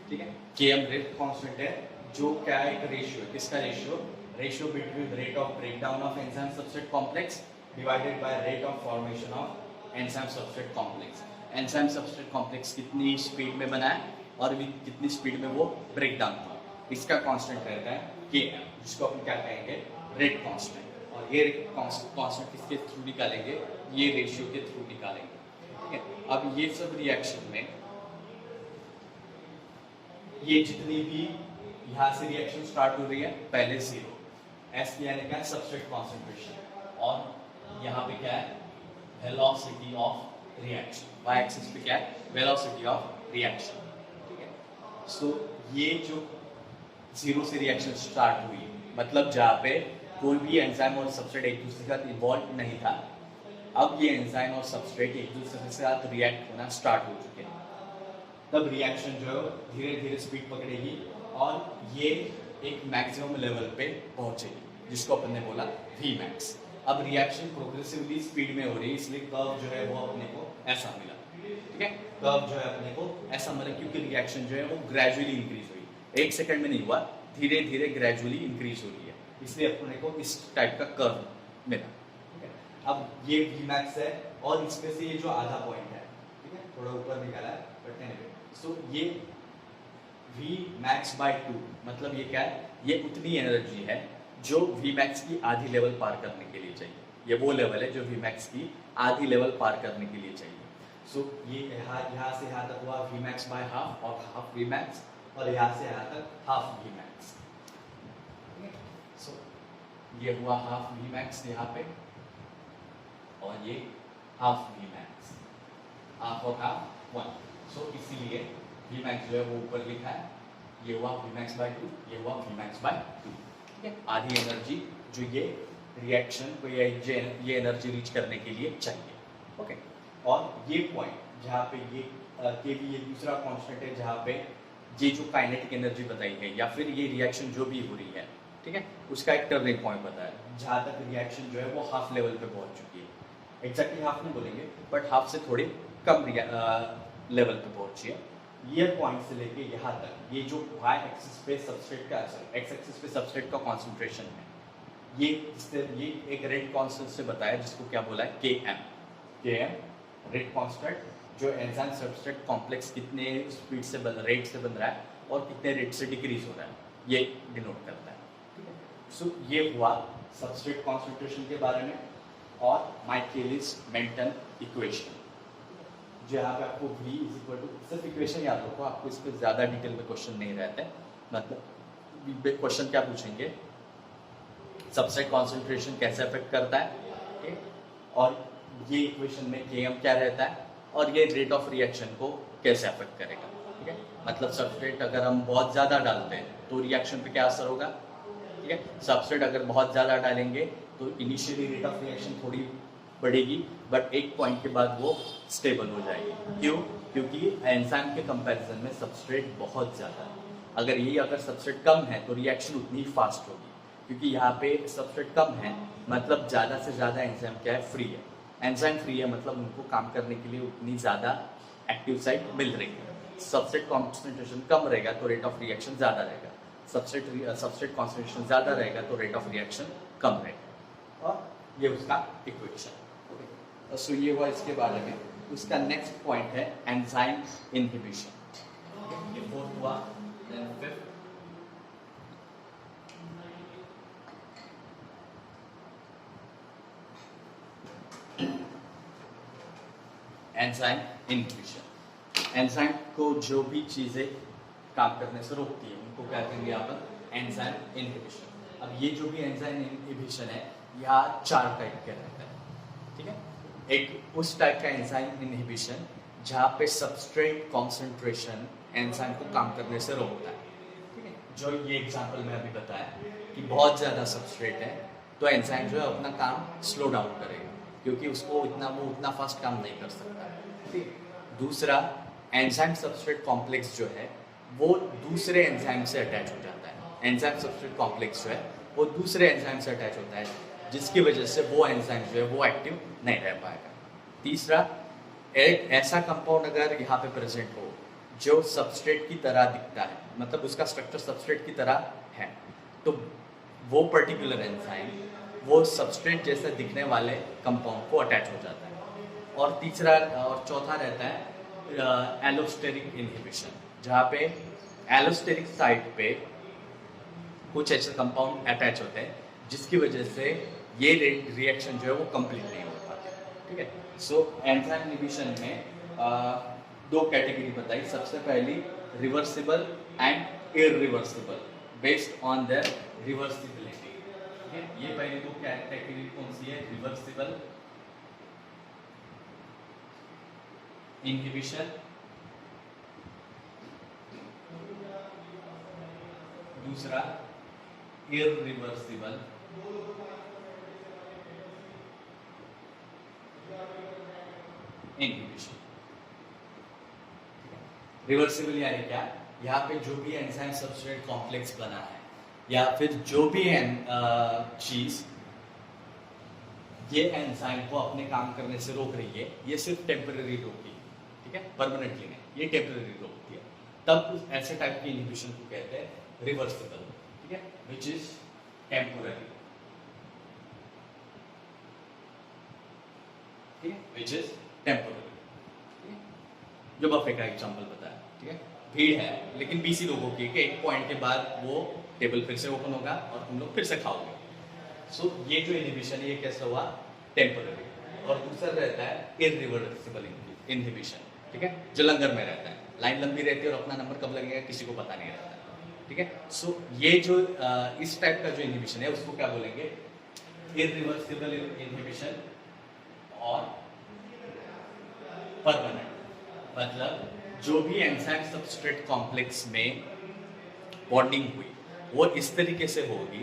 ठीक है, Km रेट कांस्टेंट है, जो क्या है, एक रेशियो है, किसका ratio, ratio between rate of breakdown of enzyme substrate complex divided by rate of formation of enzyme substrate complex. Enzyme substrate complex कितनी स्पीड में बना है और कितनी स्पीड में वो ब्रेकडाउन हुआ, इसका कांस्टेंट रहता है Km, जिसको अपन क्या कहेंगे, रेट कांस्टेंट। और ये रेट कांस्टेंट किसके थ्रू निकालेंगे, ये रेशियो के थ्रू निकालेंगे। ठीक है, अब ये सब रिएक्शन में ये जितनी भी यहाँ से रिएक्शन स्टार्ट हो रही है, पहले 0, S यानी क्या, सबस्ट्रेट कॉन्सेंट्रेशन, और यहाँ पे क्या है, velocity of reaction, y axis पे क्या है, वेलोसिटी ऑफ रिएक्शन। ठीक है, सो ये जो 0 से रिएक्शन स्टार्ट हुई, मतलब जहाँ पे कोई भी एंजाइम और सबस्ट्रेट एक दूसरे के साथ इन्वॉल्व नहीं था, अब ये एंजाइम और सबस्ट्रेट एक दूसरे के साथ रिएक्ट होना स्टार्ट हो चुके हैं, तब रिएक्शन जो है धीरे धीरे स्पीड पकड़ेगी और ये एक मैक्सिमम लेवल पे पहुंचेगी, जिसको अपन ने बोला Vmax। अब रिएक्शन प्रोग्रेसिवली स्पीड में हो रही है, इसलिए कर्व जो है वो अपने को ऐसा मिला। ठीक है, कर्व जो है अपने को ऐसा मिला क्योंकि रिएक्शन जो है वो ग्रेजुअली इंक्रीज हुई, 1 सेकंड में नहीं हुआ, धीरे धीरे ग्रेजुअली इंक्रीज हो रही है, इसलिए अपने को इस टाइप का कर्व मिला। ठीक है, अब ये Vmax है और इसमें से ये जो आधा पॉइंट है, ठीक है, थोड़ा ऊपर निकाला है, बट एनीवे, सो ये Vmax by 2, मतलब ये क्या है, ये उतनी एनर्जी है जो Vmax की आधी लेवल पार करने के लिए चाहिए, ये वो लेवल है जो Vmax की आधी लेवल पार करने के लिए चाहिए। सो ये यहाँ से यहाँ तक हुआ Vmax by हाफ, और हाफ Vmax, और यहाँ से यहाँ तक हाफ Vmax। सो ये हुआ हाफ Vmax यहाँ पे, और ये हाफ Vmax, हाफ और हाफ 1। सो इसीलिए Vmax जो है वो ऊपर लिखा है, ये हुआ Vmax by 2, ये हुआ Vmax by 2। ठीक है, आधी एनर्जी जो ये रिएक्शन को ये एनर्जी रीच करने के लिए चाहिए। ओके, और ये पॉइंट जहाँ पे ये के भी ये दूसरा कांस्टेंट है, जहाँ पे ये जो काइनेटिक एनर्जी बताई है या फिर ये रिएक्शन जो भी हो रही है, ठीक है, उसका एक टर्निंग पॉइंट बताया, जहाँ तक रिएक्शन जो है वो हाफ लेवल पे पहुंच चुकी है। एग्जैक्टली हाफ नहीं बोलेंगे, बट हाफ से थोड़ी कम लेवल पे पहुंची है। ये पॉइंट से लेके यहाँ तक ये जो y एक्सिस पे सबस्ट्रेट का, सॉरी x एक्सिस पे सबस्ट्रेट का कॉन्सेंट्रेशन है, ये एक रेट कांस्टेंट से बताया, जिसको क्या बोला है, Km रेट कांस्टेंट, जो एंजाइम सबस्ट्रेट कॉम्प्लेक्स कितने स्पीड से रेट से बन रहा है और कितने रेट से डिक्रीज हो रहा है, ये डिनोट करता है। ठीक है, सो ये हुआ सबस्ट्रेट कॉन्सेंट्रेशन के बारे में और माइकलिस मेंटन इक्वेशन, जो यहाँ पे आपको V इज इक्वल टू, सिर्फ इक्वेशन याद रखो, आपको इस पर ज़्यादा डिटेल में क्वेश्चन नहीं रहते, मतलब क्वेश्चन क्या पूछेंगे, सबस्ट्रेट कॉन्सेंट्रेशन कैसे अफेक्ट करता है, ठीक है, और ये इक्वेशन में Km क्या रहता है, और ये रेट ऑफ रिएक्शन को कैसे अफेक्ट करेगा। ठीक है, मतलब सबस्ट्रेट अगर हम बहुत ज़्यादा डालते हैं तो रिएक्शन पे क्या असर होगा, ठीक है। सबस्ट्रेट अगर बहुत ज़्यादा डालेंगे तो इनिशियली रेट ऑफ रिएक्शन थोड़ी बढ़ेगी, बट एक पॉइंट के बाद वो स्टेबल हो जाएगी। क्यों? क्योंकि एंजाइम के कंपैरिजन में सबस्ट्रेट बहुत ज़्यादा है। अगर सबस्ट्रेट कम है तो रिएक्शन उतनी फास्ट होगी, क्योंकि यहाँ पे सबस्ट्रेट कम है मतलब ज़्यादा से ज़्यादा एंजाइम क्या है, फ्री है। एंजाइम फ्री है मतलब उनको काम करने के लिए उतनी ज़्यादा एक्टिव साइट मिल रही है। सबस्ट्रेट कॉन्सेंट्रेशन कम रहेगा तो रेट ऑफ रिएक्शन ज़्यादा रहेगा, सबस्ट्रेट कॉन्सेंट्रेशन ज़्यादा रहेगा तो रेट ऑफ रिएक्शन कम रहेगा। और ये उसका इक्वेशन। सो ये हुआ इसके बारे में। उसका नेक्स्ट पॉइंट है एंजाइम इनहिबिशन। ये फोर्थ हुआ। Then fifth enzyme inhibition. Enzyme को जो भी चीज़ें काम करने से रोकती है उनको क्या कहेंगे अपन, एंजाइम इनहिबिशन। अब ये जो भी एंजाइम इनहिबिशन है यहाँ 4 टाइप के रहते हैं, ठीक है। एक उस टाइप का एंजाइम इनहिबिशन जहाँ पे सबस्ट्रेट कॉन्सेंट्रेशन एंजाइम को काम करने से रोकता है, ठीक है। जो ये एग्जांपल में अभी बताया कि बहुत ज़्यादा सबस्ट्रेट है तो एंजाइम जो है अपना काम स्लो डाउन करेगा, क्योंकि वो उतना फास्ट काम नहीं कर सकता, ठीक। दूसरा, एंजाइम सबस्ट्रेट कॉम्प्लेक्स जो है वो दूसरे एंजाइम से अटैच हो जाता है। एंजाइम सबस्ट्रेट कॉम्प्लेक्स जो है वो दूसरे एंजाइम से अटैच होता है, जिसकी वजह से वो एंजाइम जो है वो एक्टिव नहीं रह पाएगा। तीसरा, एक ऐसा कंपाउंड अगर यहाँ पे प्रेजेंट हो जो सबस्ट्रेट की तरह दिखता है, मतलब उसका स्ट्रक्चर सबस्ट्रेट की तरह है, तो वो पर्टिकुलर एंजाइम वो सबस्ट्रेट जैसा दिखने वाले कंपाउंड को अटैच हो जाता है। और तीसरा और चौथा रहता है एलोस्टेरिक इनहिबिशन, जहाँ पे एलोस्टेरिक साइट पे कुछ ऐसे कंपाउंड अटैच होते हैं जिसकी वजह से ये रिएक्शन जो है वो कंप्लीट नहीं हो पाती, ठीक है। सो एंजाइम इनहिबिशन में 2 कैटेगरी बताई। सबसे पहली reversible and irreversible based on there reversibility, ठीक है। ये पहली 2 कैटेगरी कौन सी है, रिवर्सिबल इनहिबिशन, दूसरा इररिवर्सिबल इनहिबिशन। रिवर्सिबल यानी क्या, यहाँ पे जो भी एंजाइम सबस्ट्रेट कॉम्प्लेक्स बना है या फिर जो भी चीज ये एंजाइम को अपने काम करने से रोक रही है, ये सिर्फ टेम्पररी रोकती है, ठीक है, परमानेंटली नहीं, ये टेम्पररी रोकती है। तब ऐसे टाइप की इनहिबिशन को कहते हैं रिवर्सिबल, ठीक है, विच इज टेम्पररी, ठीक है, विच इज टेम्पररी, ठीक है। जो बफे का एग्जांपल बताया, ठीक है, भीड़ है लेकिन 20 लोगों की, एक पॉइंट के बाद वो टेबल फिर से ओपन होगा और तुम लोग फिर से खाओगे। सो ये जो इनहिबिशन है ये कैसा हुआ, टेम्पररी। और दूसरा रहता है इररिवर्सिबल इनहिबिशन, ठीक है, जो लंगर में रहता है, लाइन लंबी रहती है और अपना नंबर कब लगेगा किसी को पता नहीं रहता, ठीक है। सो ये जो इस टाइप का जो इनहिबिशन है उसको क्या बोलेंगे, इररिवर्सिबल इनहिबिशन और परमानेंट। मतलब जो भी एंजाइम सबस्ट्रेट कॉम्प्लेक्स में बॉन्डिंग हुई वो इस तरीके से होगी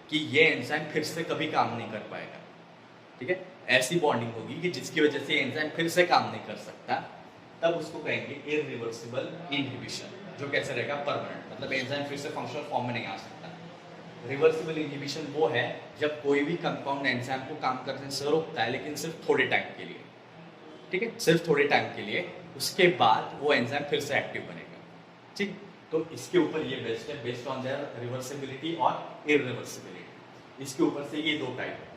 कि ये एंजाइम फिर से कभी काम नहीं कर पाएगा, ठीक है। ऐसी बॉन्डिंग होगी कि जिसकी वजह से एंजाइम फिर से काम नहीं कर सकता, तब उसको कहेंगे इररिवर्सिबल इनहिबिशन, जो कैसे रहेगा, परमानेंट, मतलब एंजाइम फिर से फंक्शनल फॉर्म में नहीं आ सकता। रिवर्सिबल इनहिबिशन वो है जब कोई भी कंपाउंड एंजाइम को काम करने से रोकता है लेकिन सिर्फ थोड़े टाइम के लिए, ठीक है, सिर्फ थोड़े टाइम के लिए, उसके बाद वो एंजाइम फिर से एक्टिव बनेगा, ठीक। तो इसके ऊपर ये बेस्ड है, बेस्ड ऑन देयर रिवर्सिबिलिटी और इररिवर्सिबिलिटी। इसके ऊपर से ये 2 टाइप है।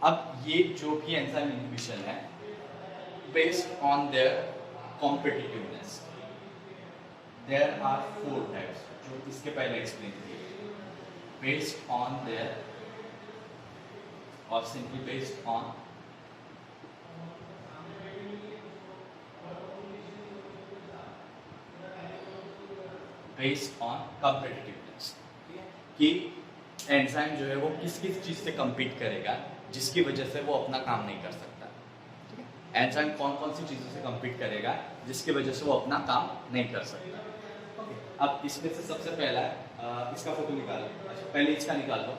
अब ये जो भी एंजाइम इनहिबिशन है based on their competitiveness, there are 4 types जो इसके पहले एक्सप्लेन किए, बेस्ड ऑन देयर और simply based on based on competitiveness, कि एंजाइम जो है वो किस किस चीज से compete करेगा जिसकी वजह से वो अपना काम नहीं कर सकता, ठीक है। एंजाइम कौन कौन सी चीजों से compete करेगा जिसकी वजह से वो अपना काम नहीं कर सकता, ओके। अब इसमें से सबसे पहला इसका फोटो निकालो। अच्छा पहले इसका निकाल लो।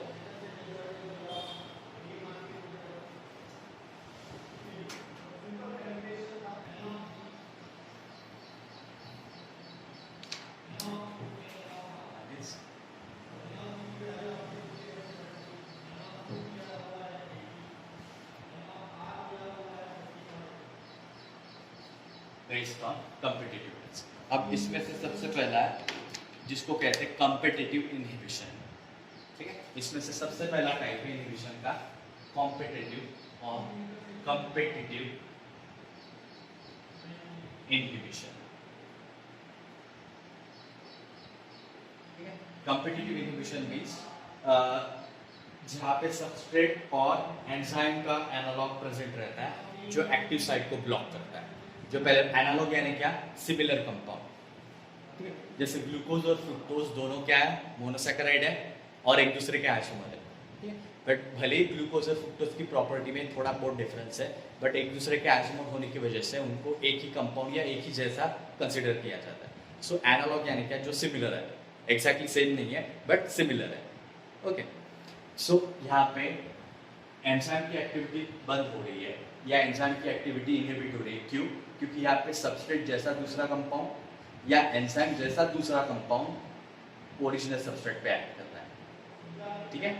Based on competitiveness. अब इसमें से सबसे पहला है जिसको कहते हैं कॉम्पिटिटिव इनहिबिशन, ठीक है। इसमें से सबसे पहला टाइप है इनहिबिशन का कॉम्पिटिटिव और कॉम्पिटिटिव इनहिबिशन, ठीक है। कॉम्पिटिटिव इनहिबिशन मींस जहां पे सबस्ट्रेट और एंजाइम का एनालॉग प्रेजेंट रहता है जो एक्टिव साइट को ब्लॉक करता है। जो पहले एनालॉग यानी क्या, सिमिलर कंपाउंड, ठीक है। जैसे ग्लूकोज और फ्रुक्टोज दोनों क्या है, मोनोसैकेराइड है और एक दूसरे के आइसोमर है, ठीक है। बट भले ही ग्लूकोज और फ्रुक्टोज की प्रॉपर्टी में थोड़ा बहुत डिफरेंस है, बट एक दूसरे के आइसोमर होने की वजह से उनको एक ही कंपाउंड या एक ही जैसा कंसिडर किया जाता है। सो एनालॉग यानी क्या, जो सिमिलर है, एग्जैक्टली सेम नहीं है बट सिमिलर है, ओके। सो यहाँ पे एंजाइम की एक्टिविटी बंद हो रही है या एंजाइम की एक्टिविटी इनहिबिट हो रही है, क्यों? क्योंकि यहाँ पे सबस्ट्रेट जैसा दूसरा कंपाउंड या एंजाइम जैसा दूसरा कंपाउंड ओरिजिनल सबस्ट्रेट पे एक्ट करता है, ठीक है।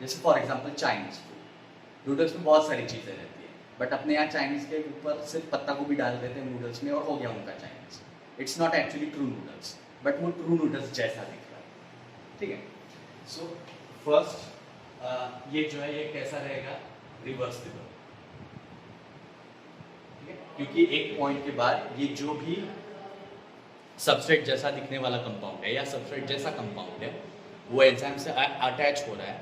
जैसे for example Chinese food, noodles में बहुत सारी चीजें रहती है, बट अपने यहाँ चाइनीज के ऊपर सिर्फ पत्ता गोभी डाल देते हैं नूडल्स में और हो गया उनका Chinese. It's not actually true noodles, but वो ट्रू नूडल्स जैसा दिख रहा है, ठीक है। सो फर्स्ट ये जो है ये कैसा रहेगा, रिवर्सिबल, ठीक है। क्योंकि एक पॉइंट के बाद ये जो भी सबस्ट्रेट जैसा दिखने वाला कंपाउंड है या सबस्ट्रेट जैसा कंपाउंड है वो एंजाइम से अटैच हो रहा है,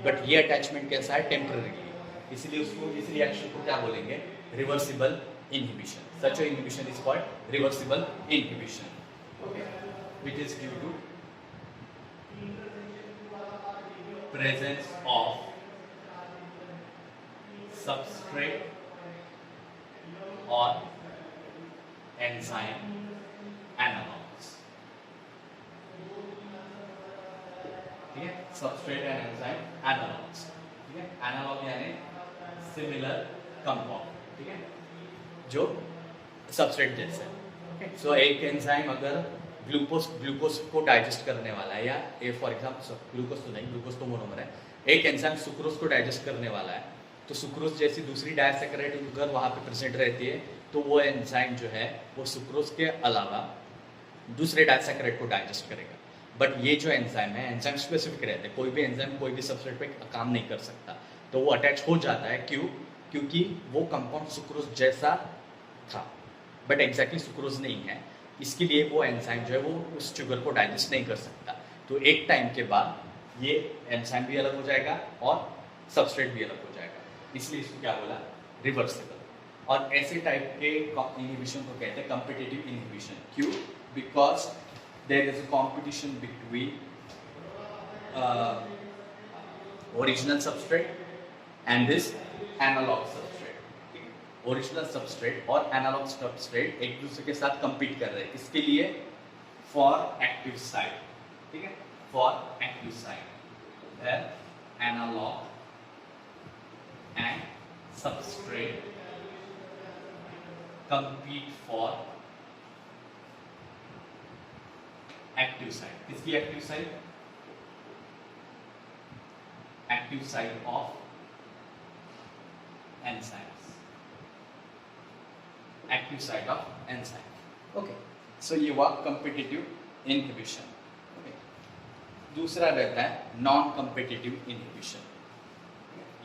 बट ये अटैचमेंट कैसा है, टेम्पररीली, इसलिए उसको इस रिएक्शन को क्या बोलेंगे, reversible inhibition. Such inhibition is called reversible inhibition, okay, which is due to presence of substrate or enzyme analogs, ठीक है। substrate and enzyme analogs, ठीक है। एनालॉग यानी सिमिलर कंपाउंड, ठीक है, जो सबस्ट्रेट जैसे, ओके। सो एक एंजाइम अगर ग्लूकोज को डाइजेस्ट करने वाला है, या ए फॉर एग्जांपल ग्लूकोज तो नहीं, ग्लूकोज तो मोनोमर है, एक एंजाइम सुक्रोज को डाइजेस्ट करने वाला है, तो सुक्रोज जैसी दूसरी डायसैकेराइड अगर वहाँ पे प्रेजेंट रहती है तो वो एंजाइम जो है वो सुक्रोज के अलावा दूसरे डायसैकेराइड को डाइजेस्ट करेगा। बट ये जो एंजाइम है, एंजाइम स्पेसिफिक रहते हैं, कोई भी एंजाइम कोई भी सबस्ट्रेट पे काम नहीं कर सकता, तो वो अटैच हो जाता है, क्यों? क्योंकि वो कंपाउंड सुक्रोज जैसा था बट एग्जैक्टली सुक्रोज नहीं है, इसके लिए वो एंजाइम जो है वो उस शुगर को डाइजेस्ट नहीं कर सकता। तो एक टाइम के बाद ये एंजाइम भी अलग हो जाएगा और सबस्ट्रेट भी अलग हो जाएगा, इसलिए इसको क्या बोला, रिवर्सिबल। और ऐसे टाइप के इनहिबिशन को कहते हैं कॉम्पिटिटिव इनहिबिशन। क्यों? Because there is a competition between original substrate and this analogue substrate. Original substrate और एनालॉग सबस्ट्रेट एक दूसरे के साथ compete कर रहे हैं, इसके लिए फॉर एक्टिव साइट, ठीक है, फॉर एक्टिव साइट है analog and substrate compete for active site. किसकी active site? Active site of enzymes, active site of enzyme, okay. So ये हुआ कॉम्पिटिटिव इनहिबिशन, ओके। दूसरा रहता है नॉन कॉम्पिटिटिव इनहिबिशन,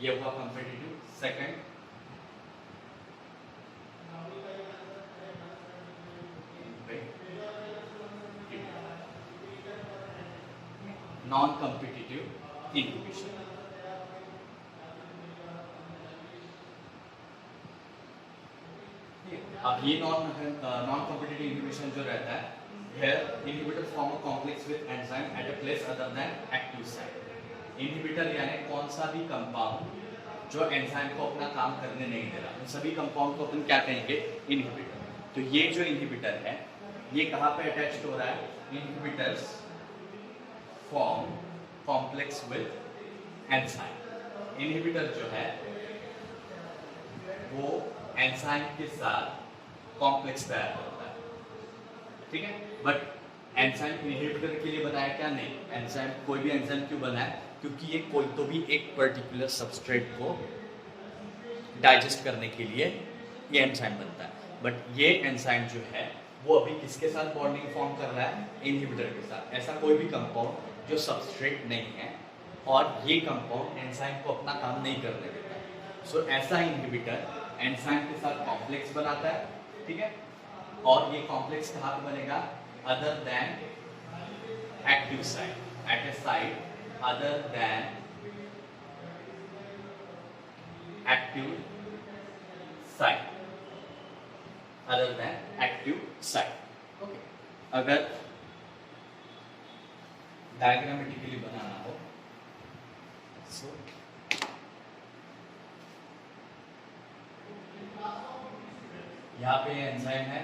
ये हुआ competitive. Second non competitive inhibition. अब ये नॉन कॉम्पिटिटिव इनहिबिशन जो रहता है, here inhibitor form a complex with enzyme at a place other than active site। Inhibitor यानी कौन सा भी कंपाउंड जो एंजाइम को अपना काम करने नहीं दे रहा, उन सभी कंपाउंड को अपन क्या कहेंगे, इनहिबिटर। तो ये जो इनहिबिटर है ये कहाँ पे अटैच्ड हो रहा है? Inhibitors form complex with enzyme. Inhibitor जो है वो एंजाइम के साथ कॉम्प्लेक्स तैयार करता है, ठीक है। बट एंजाइम इनहिबिटर के लिए बनाया क्या? नहीं, एंजाइम कोई भी एंजाइम क्यों बनाया? क्योंकि ये कोई तो भी एक पर्टिकुलर सबस्ट्रेट को डाइजेस्ट करने के लिए ये एंजाइम बनता है। बट ये एंजाइम जो है वो अभी किसके साथ बॉन्डिंग फॉर्म कर रहा है? इनहिबिटर के साथ। ऐसा कोई भी कंपाउंड जो सबस्ट्रेट नहीं है और ये कंपाउंड एंजाइम को अपना काम नहीं करने देता है। सो ऐसा इनहिबिटर एंजाइम के साथ कॉम्प्लेक्स बनाता है, ठीक है। और ये कॉम्प्लेक्स कहाँ पे बनेगा? Other than active site, at a site other than active site, other than active site. Okay, अगर डायग्रामेटिकली बनाना हो सो यहाँ पे एंजाइम है,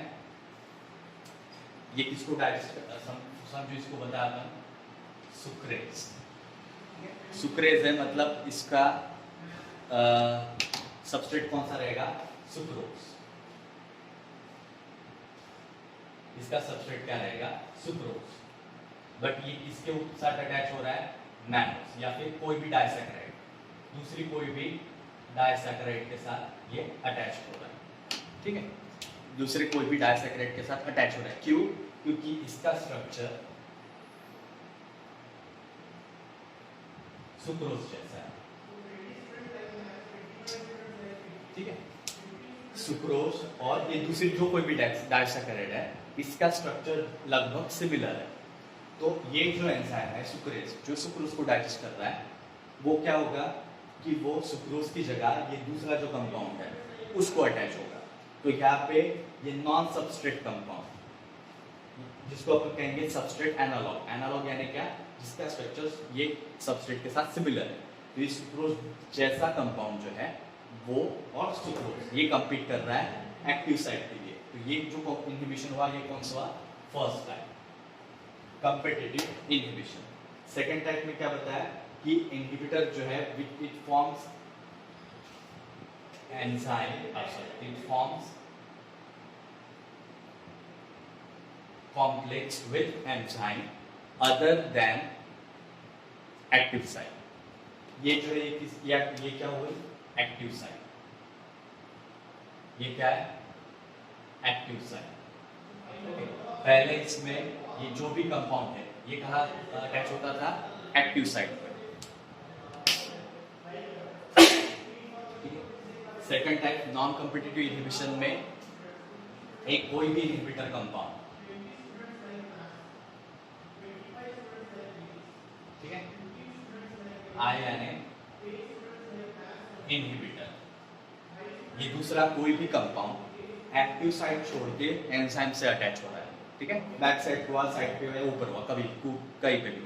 ये किसको डाइजेस्ट करता है? समझो इसको बताया था सुक्रेज। सुक्रेज है मतलब इसका सबस्ट्रेट कौन सा रहेगा? सुक्रोज। इसका सबस्ट्रेट क्या रहेगा? सुक्रोज। बट ये किसके साथ अटैच हो रहा है? मैनोज या फिर कोई भी डाइसैकेराइड, दूसरी कोई भी डाइसैकेराइड के साथ ये अटैच हो रहा है, ठीक है। दूसरे कोई भी डाइसैकेराइड के साथ अटैच हो रहा है। क्यों? क्योंकि इसका स्ट्रक्चर सुक्रोज जैसा है, ठीक है। सुक्रोज और ये दूसरी जो कोई भी डाइसैकेराइड है इसका स्ट्रक्चर लगभग सिमिलर है। तो ये जो एंजाइम है सुक्रेज, जो सुक्रोज को डाइजेस्ट कर रहा है, वो क्या होगा कि वो सुक्रोज की जगह ये दूसरा जो कंपाउंड है उसको अटैच होगा। तो यहाँ पे ये नॉन सबस्ट्रेट कंपाउंड, जिसको अपन कहेंगे सबस्ट्रेट एनालॉग। एनालॉग यानी क्या? जिसका स्ट्रक्चर ये सबस्ट्रेट के साथ सिमिलर है। तो ये सुक्रोज जैसा कंपाउंड जो है वो और सुक्रोज ये कंपीट कर रहा है एक्टिव साइट के लिए। तो ये जो इनहिबिशन हुआ ये कौन सा हुआ? First type, competitive inhibition. Second type में क्या बताया कि इनहिबिटर जो है it forms enzyme, it forms complex with enzyme other than active site। ये जो है ये क्या हुई? Active site. ये क्या है? Active site. पहले इसमें ये जो भी कंपाउंड है ये कहाँ अटैच होता था? एक्टिव साइट पर। Second type non competitive inhibition में एक कोई भी इनहिबिटर कंपाउंड, ठीक है, आईएनए इनहिबिटर, ये दूसरा कोई भी कंपाउंड एक्टिव साइट छोड़ के एंजाइम से अटैच हो रहा है, ठीक है। बैक साइड हुआ, साइड पे हुआ, ऊपर हुआ, कभी कहीं पे भी।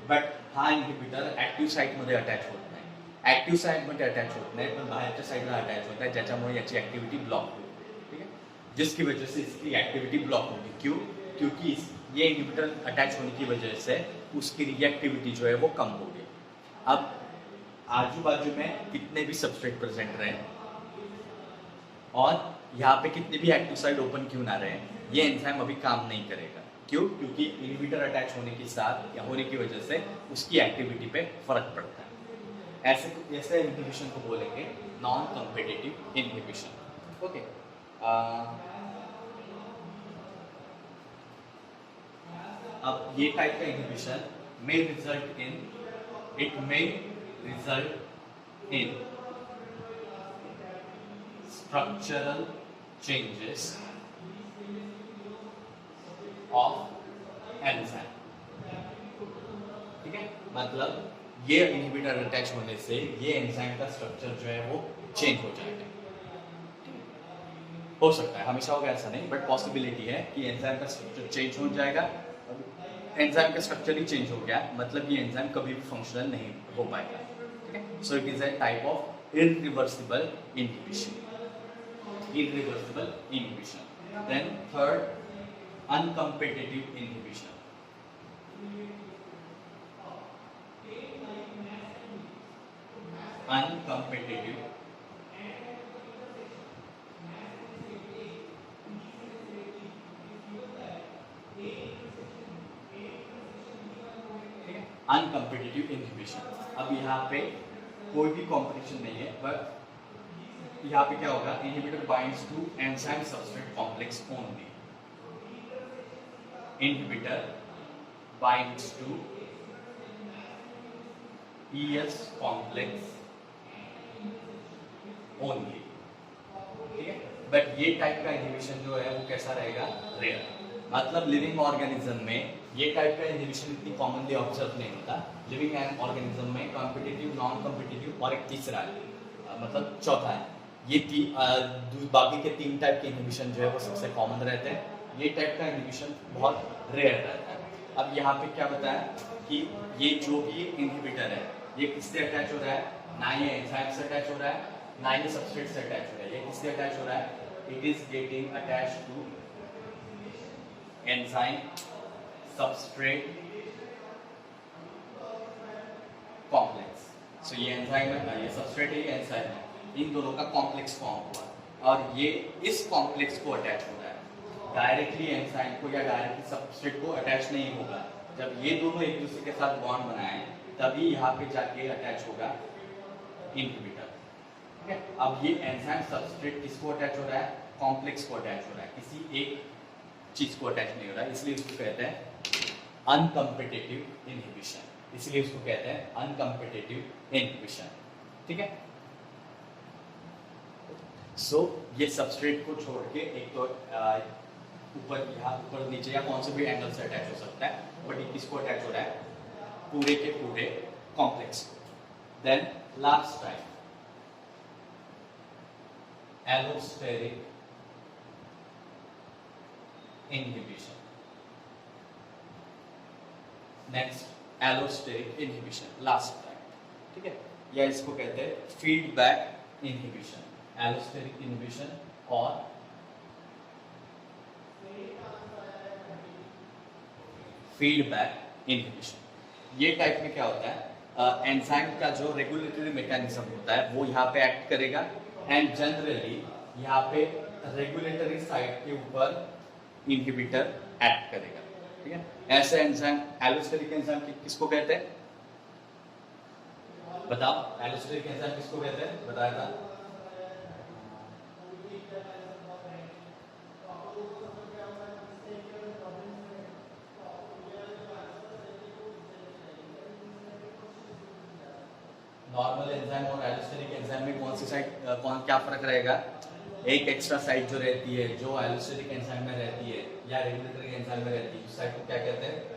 बट हा इनहिबिटर एक्टिव साइट मध्ये अटॅच होत नाही। एक्टिव साइट मध्ये अटॅच होत नाही पण बाहेरच्या साइडला अटॅच होत आहे, ज्याच्यामुळे याची ऍक्टिव्हिटी ब्लॉक होती, ठीक है। जिसकी वजह से इसकी एक्टिविटी ब्लॉक होगी। क्यों? क्योंकि ये इनहिबिटर अटैच होने की वजह से उसकी रिएक्टिविटी जो है वो कम होगी। अब आजू बाजू में कितने भी सबस्ट्रेट प्रेजेंट रहे और यहाँ पे कितने भी एक्टिव साइट ओपन क्यों ना रहे, ये एंजाइम अभी काम नहीं करेगा। क्यों? क्योंकि इनहिबिटर अटैच होने के साथ या होने की वजह से उसकी एक्टिविटी पे फर्क पड़ता है। ऐसे इनहिबिशन को बोलेंगे नॉन कॉम्पिटिटिव इनहिबिशन। ओके, अब ये टाइप का inhibition may result in structural changes of enzyme, ठीक है। मतलब ये इनहिबिटर अटैच होने से ये एंजाइम का स्ट्रक्चर जो है वो चेंज हो जाएगा। हो सकता है, हमेशा होगा ऐसा नहीं, बट पॉसिबिलिटी है कि एंजाइम का स्ट्रक्चर चेंज हो जाएगा। एंजाइम का स्ट्रक्चर ही चेंज हो गया मतलब ये एंजाइम कभी भी फंक्शनल नहीं हो पाएगा, ठीक है। So it is a type of irreversible inhibition. Irreversible inhibition. Then third uncompetitive inhibition. Uncompetitive uncompetitive inhibition. अब यहाँ पे कोई भी कॉम्पिटिशन नहीं है, बट यहाँ पे क्या होगा, inhibitor binds to enzyme substrate complex only. Inhibitor binds to ES complex only, ठीक है। बट ये टाइप का इनहिबिशन जो है वो कैसा रहेगा, रेयर। मतलब लिविंग ऑर्गेनिज्म में ये टाइप का इनहिबिशन इतनी कॉमनली ऑब्जर्व नहीं होता। लिविंग ऑर्गेनिज्म में कॉम्पिटिटिव, नॉन कॉम्पिटिटिव और एक तीसरा है, मतलब चौथा है। ये बाकी के 3 टाइप के इनहिबिशन जो है वो सबसे कॉमन रहते हैं। ये टाइप का इनहिबिशन बहुत रेयर रहता है। अब यहाँ पे क्या बताया कि ये जो भी इनहिबिटर है ये किससे अटैच हो रहा है, ना ये एंजाइम से अटैच हो रहा है, ना ये सबस्ट्रेट से अटैच हो रहा है। ये किससे अटैच हो रहा है, it is getting attach to enzyme substrate complex. So ये एंजाइम है, ये सबस्ट्रेट है, ये एंजाइम है, इन दोनों का कॉम्प्लेक्स फॉर्म हुआ और ये इस कॉम्प्लेक्स को अटैच हो रहा है। डायरेक्टली एंजाइम को या डायरेक्टली सबस्ट्रेट को अटैच नहीं होगा। जब ये दोनों एक दूसरे के साथ बॉन्ड बनाए तभी यहाँ पे जाके अटैच होगा इनहिबिटर, ठीक है। अब ये एंजाइम सबस्ट्रेट किसको अटैच हो रहा है, कॉम्प्लेक्स को अटैच हो रहा है, किसी एक चीज को अटैच नहीं हो रहा है, इसलिए उसको कहते हैं अनकम्पिटिटिव इनहिबिशन। इसलिए उसको कहते हैं अनकम्पिटिटिव इनहिबिशन, ठीक है। सो ये सबस्ट्रेट को छोड़ के एक तो ऊपर, यहाँ ऊपर नीचे या कौन से भी एंगल से अटैच हो सकता है, बट ये किसको अटैच हो रहा है, पूरे के पूरे कॉम्प्लेक्स को। Then last type allosteric inhibition. Next allosteric inhibition, last type, ठीक है। या इसको कहते हैं फीडबैक इनहिबिशन, एलोस्टेरिक इनहिबिशन और फीडबैक इनहिबिशन। ये टाइप में क्या होता है, एंजाइम का जो रेगुलेटरी मैकेनिज्म होता है वो यहाँ पे एक्ट करेगा एंड जनरली यहाँ पे रेगुलेटरी साइड के ऊपर इनहिबिटर एक्ट करेगा, ठीक है। ऐसे एंजाइम एलोस्टेरिक एंजाइम किसको कहते हैं, बताओ, एलोस्टेरिक एंजाइम किसको कहते हैं, बताया था। नॉर्मल एंजाइम और एलोस्टेरिक एंजाइम में कौन सी साइड, क्या फर्क रहेगा, एक एक्स्ट्रा साइड जो रहती है, जो एलोस्टेरिक एंजाइम में रहती है या रेगुलेटरी एंजाइम में रहती है, उस साइड को क्या कहते हैं,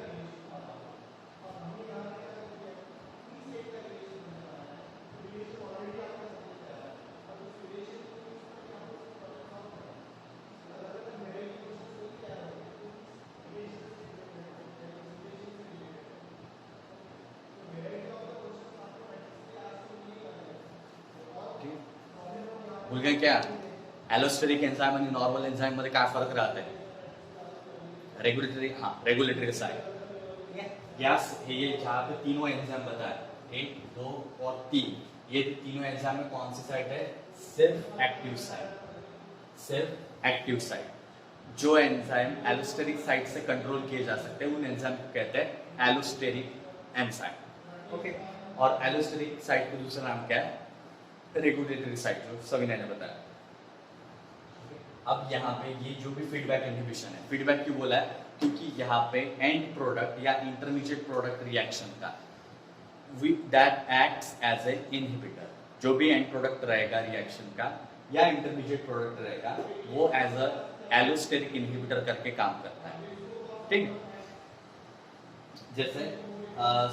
भूल गए क्या, एलोस्टेरिक एंजाइम आणि नॉर्मल एंजाइम मध्ये काय फरक राहते, रेगुलेटरी, हाँ रेगुलेटरी साइड, ठीक है। गैस ये जहाँ पे तीनों एंजाइम बताए 1, 2 और 3, ये तीनों एंजाइम में कौन सी साइड है, सिर्फ एक्टिव साइड, सिर्फ एक्टिव साइड। जो एंजाइम एलोस्टेरिक साइड से कंट्रोल किए जा सकते हैं उन एंजाइम को कहते हैं एलोस्टेरिक एंजाइम, ओके। और एलोस्टेरिक साइड का दूसरा नाम क्या है, रेगुलेटरी साइड, जो सभी ने बताया। अब यहाँ पे ये जो भी फीडबैक इनहिबिशन है, फीडबैक क्यों बोला है, क्योंकि यहाँ पे एंड प्रोडक्ट या इंटरमीडिएट प्रोडक्ट रिएक्शन का that acts as a inhibitor, जो भी एंड प्रोडक्ट रहेगा रिएक्शन का या इंटरमीडिएट प्रोडक्ट रहेगा वो एज अ एलोस्टेरिक इनहिबिटर करके काम करता है, ठीक है। जैसे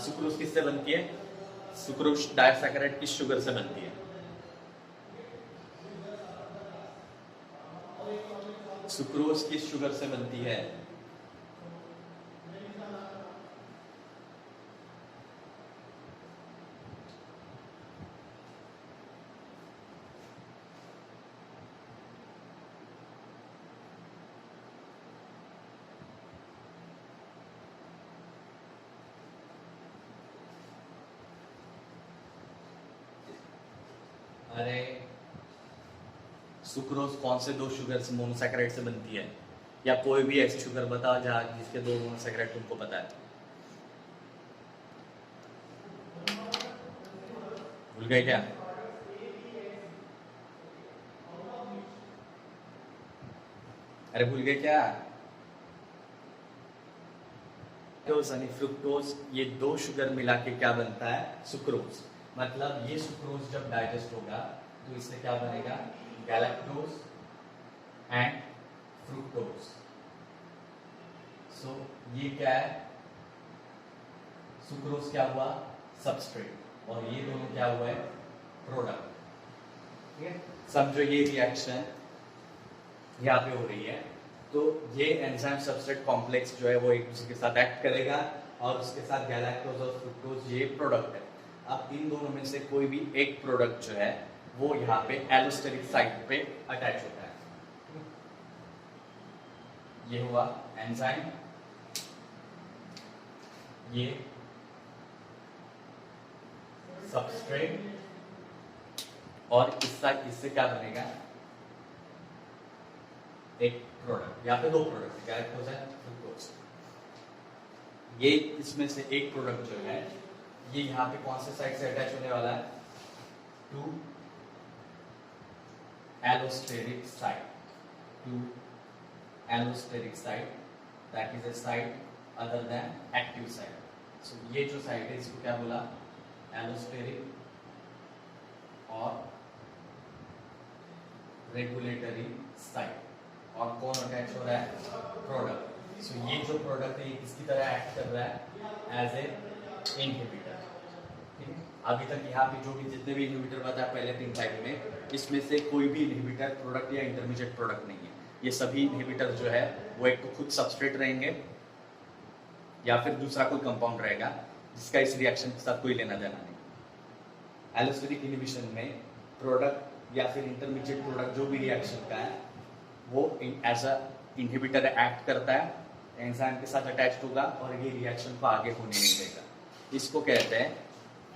सुक्रोज किससे बनती है, सुक्रोज डाइसैकेराइड किस शुगर से बनती है, सुक्रोज किस शुगर से बनती है, अरे सुक्रोज कौन से दो शुगर से मोनोसैकेराइड से बनती है, या कोई भी ऐसी शुगर बताओ जहाँ जिसके दो मोनोसैकेराइड तुमको पता है। भूल गए क्या? अरे भूल गए क्या? यानी फ्रुक्टोज, ये दो शुगर मिला के क्या बनता है? सुक्रोज। मतलब ये सुक्रोज जब डाइजेस्ट होगा तो इससे क्या बनेगा? Galactose and fructose. सो ये क्या है? सुक्रोज क्या हुआ? सबस्ट्रेट, और ये दोनों क्या हुआ है? प्रोडक्ट। ठीक है, समझो ये रिएक्शन यहाँ पे हो रही है, तो ये एंजाइम सबस्ट्रेट कॉम्प्लेक्स जो है वो एक दूसरे के साथ एक्ट करेगा, और उसके साथ गैलेक्टोज और फ्रुक्टोज ये प्रोडक्ट है। अब इन दोनों में से कोई भी एक प्रोडक्ट जो है वो यहाँ पे एलोस्टेरिक साइट पे अटैच होता है। ये हुआ एंजाइम, ये सबस्ट्रेट, और इससे क्या बनेगा? एक प्रोडक्ट। यहाँ पे दो प्रोडक्ट, गैलेक्टोज है, फ्रुक्टोज। ये इसमें से एक प्रोडक्ट जो है ये यहाँ पे कौन से साइड से अटैच होने वाला है? To allosteric site, to allosteric site, that is a site other than active site. So ये जो साइट है इसको क्या बोला? एलोस्टेरिक और रेगुलेटरी साइट। और कौन अटैच हो रहा है? प्रोडक्ट। सो ये जो प्रोडक्ट है ये किसकी तरह एक्ट कर रहा है? As a inhibitor. ठीक है, अभी तक यहाँ पे जो भी जितने भी इनहिबिटर बताया पहले 3 टाइप में, इसमें से कोई भी इनहिबिटर प्रोडक्ट या इंटरमीडिएट प्रोडक्ट नहीं है। ये सभी इनहिबिटर जो है वो एक तो खुद सबस्ट्रेट रहेंगे, या फिर दूसरा कोई कंपाउंड रहेगा जिसका इस रिएक्शन के साथ कोई लेना देना नहीं। एलोस्टेरिक इनहिबिशन में प्रोडक्ट या फिर इंटरमीडिएट प्रोडक्ट जो भी रिएक्शन का है वो एज अ इनहिबिटर एक्ट करता है, एंजाइम के साथ अटैच्ड होगा और ये रिएक्शन को आगे होने नहीं देगा। इसको कहते हैं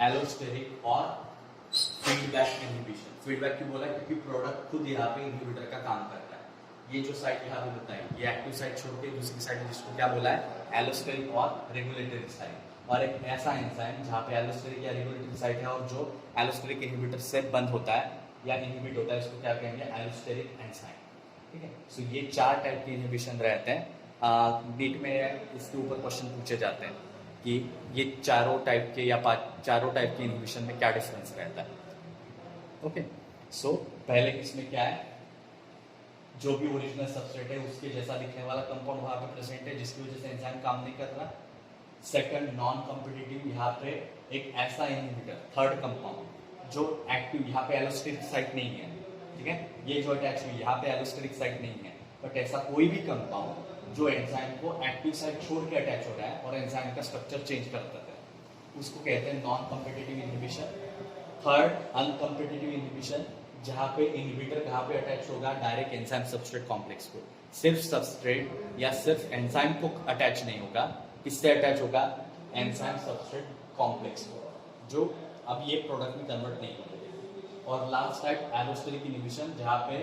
एलोस्टेरिक और फीडबैक इनहिबिशन। फीडबैक क्यों बोला? क्योंकि प्रोडक्ट खुद यहाँ पे इनहिबिटर का काम करता है। ये जो साइट यहाँ पे बताई ये एक्टिव साइट छोड़ के दूसरी साइट है जिसको क्या बोला है? एलोस्टेरिक और रेगुलेटरी साइट। और एक ऐसा एंजाइम जहाँ पे एलोस्टेरिक या रेगुलेटरी साइट है और जो एलोस्टेरिक इनहिबिटर से बंद होता है या इनहिबिट होता है, इसको क्या कहेंगे? Allosteric enzyme. ठीक है, सो ये 4 टाइप के इनहिबिशन रहते हैं। नीट में इसके ऊपर क्वेश्चन पूछे जाते हैं कि ये चारों टाइप के या चारों टाइप के इनहिबिशन में क्या डिफरेंस रहता है। ओके, सो पहले इसमें क्या है? जो भी ओरिजिनल सबस्ट्रेट है उसके जैसा दिखने वाला कंपाउंड वहां पे प्रेजेंट है जिसकी वजह से एंजाइम काम नहीं कर रहा। सेकंड, नॉन कॉम्पिटिटिव, यहाँ पे एक ऐसा इनहिबिटर, थर्ड कंपाउंड जो एक्टिव, यहाँ पे एलोस्टेरिक साइट नहीं है। ठीक है, ये जो अटैच हुई यहाँ पे एलोस्टेरिक साइट नहीं है, बट ऐसा कोई भी कंपाउंड जो एंजाइम को एक्टिव साइट छोड़ के अटैच हो रहा है और एंजाइम का स्ट्रक्चर चेंज करता है, उसको कहते हैं non competitive inhibition. Third, uncompetitive inhibition, जहाँ पे इनहिबिटर कहाँ पे अटैच होगा? डायरेक्ट एंजाइम सबस्ट्रेट कॉम्प्लेक्स को। सिर्फ सबस्ट्रेट या सिर्फ एंजाइम को अटैच नहीं होगा, किससे अटैच होगा? एंजाइम सबस्ट्रेट कॉम्प्लेक्स को, जो अब ये प्रोडक्ट में कन्वर्ट नहीं होगा। और लास्ट टाइप एलोस्टेरिक इनहिबिशन, जहाँ पे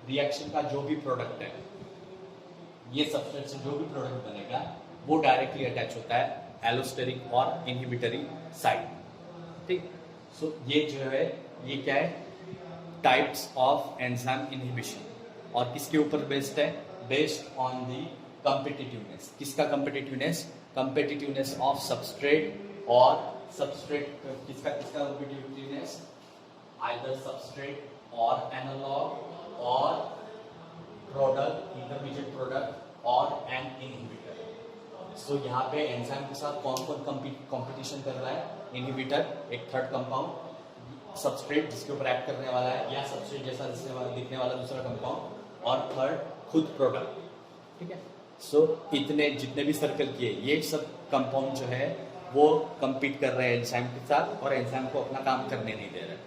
रिएक्शन का जो भी प्रोडक्ट है, ये सबस्ट्रेट से जो भी प्रोडक्ट बनेगा वो डायरेक्टली अटैच होता है एलोस्टेरिक और इनहिबिटरी साइट। ठीक, सो ये जो है ये क्या है? Types of enzyme inhibition. और किसके ऊपर बेस्ड है? Based on the competitiveness. किसका कॉम्पिटिटिवनेस? कॉम्पिटिटिवनेस ऑफ सबस्ट्रेट, और सबस्ट्रेट किसका कॉम्पिटिटिवनेस? आइदर सबस्ट्रेट और एनालॉग और प्रोडक्ट, इंटरमीडिएट प्रोडक्ट और एन इनहिबिटर। सो यहाँ पे एंजाइम के साथ कौन कौन कंपटीशन कर रहा है? इनहिबिटर, एक थर्ड कंपाउंड, सबस्ट्रेट जिसके ऊपर एक्ट करने वाला है या सबस्ट्रेट जैसा दिखने वाला दूसरा कंपाउंड, और थर्ड खुद प्रोडक्ट। ठीक है, सो इतने जितने भी सर्कल किए ये सब कंपाउंड जो है वो कंपीट कर रहे हैं एंजाइम के साथ और एंजाइम को अपना काम करने नहीं दे रहे।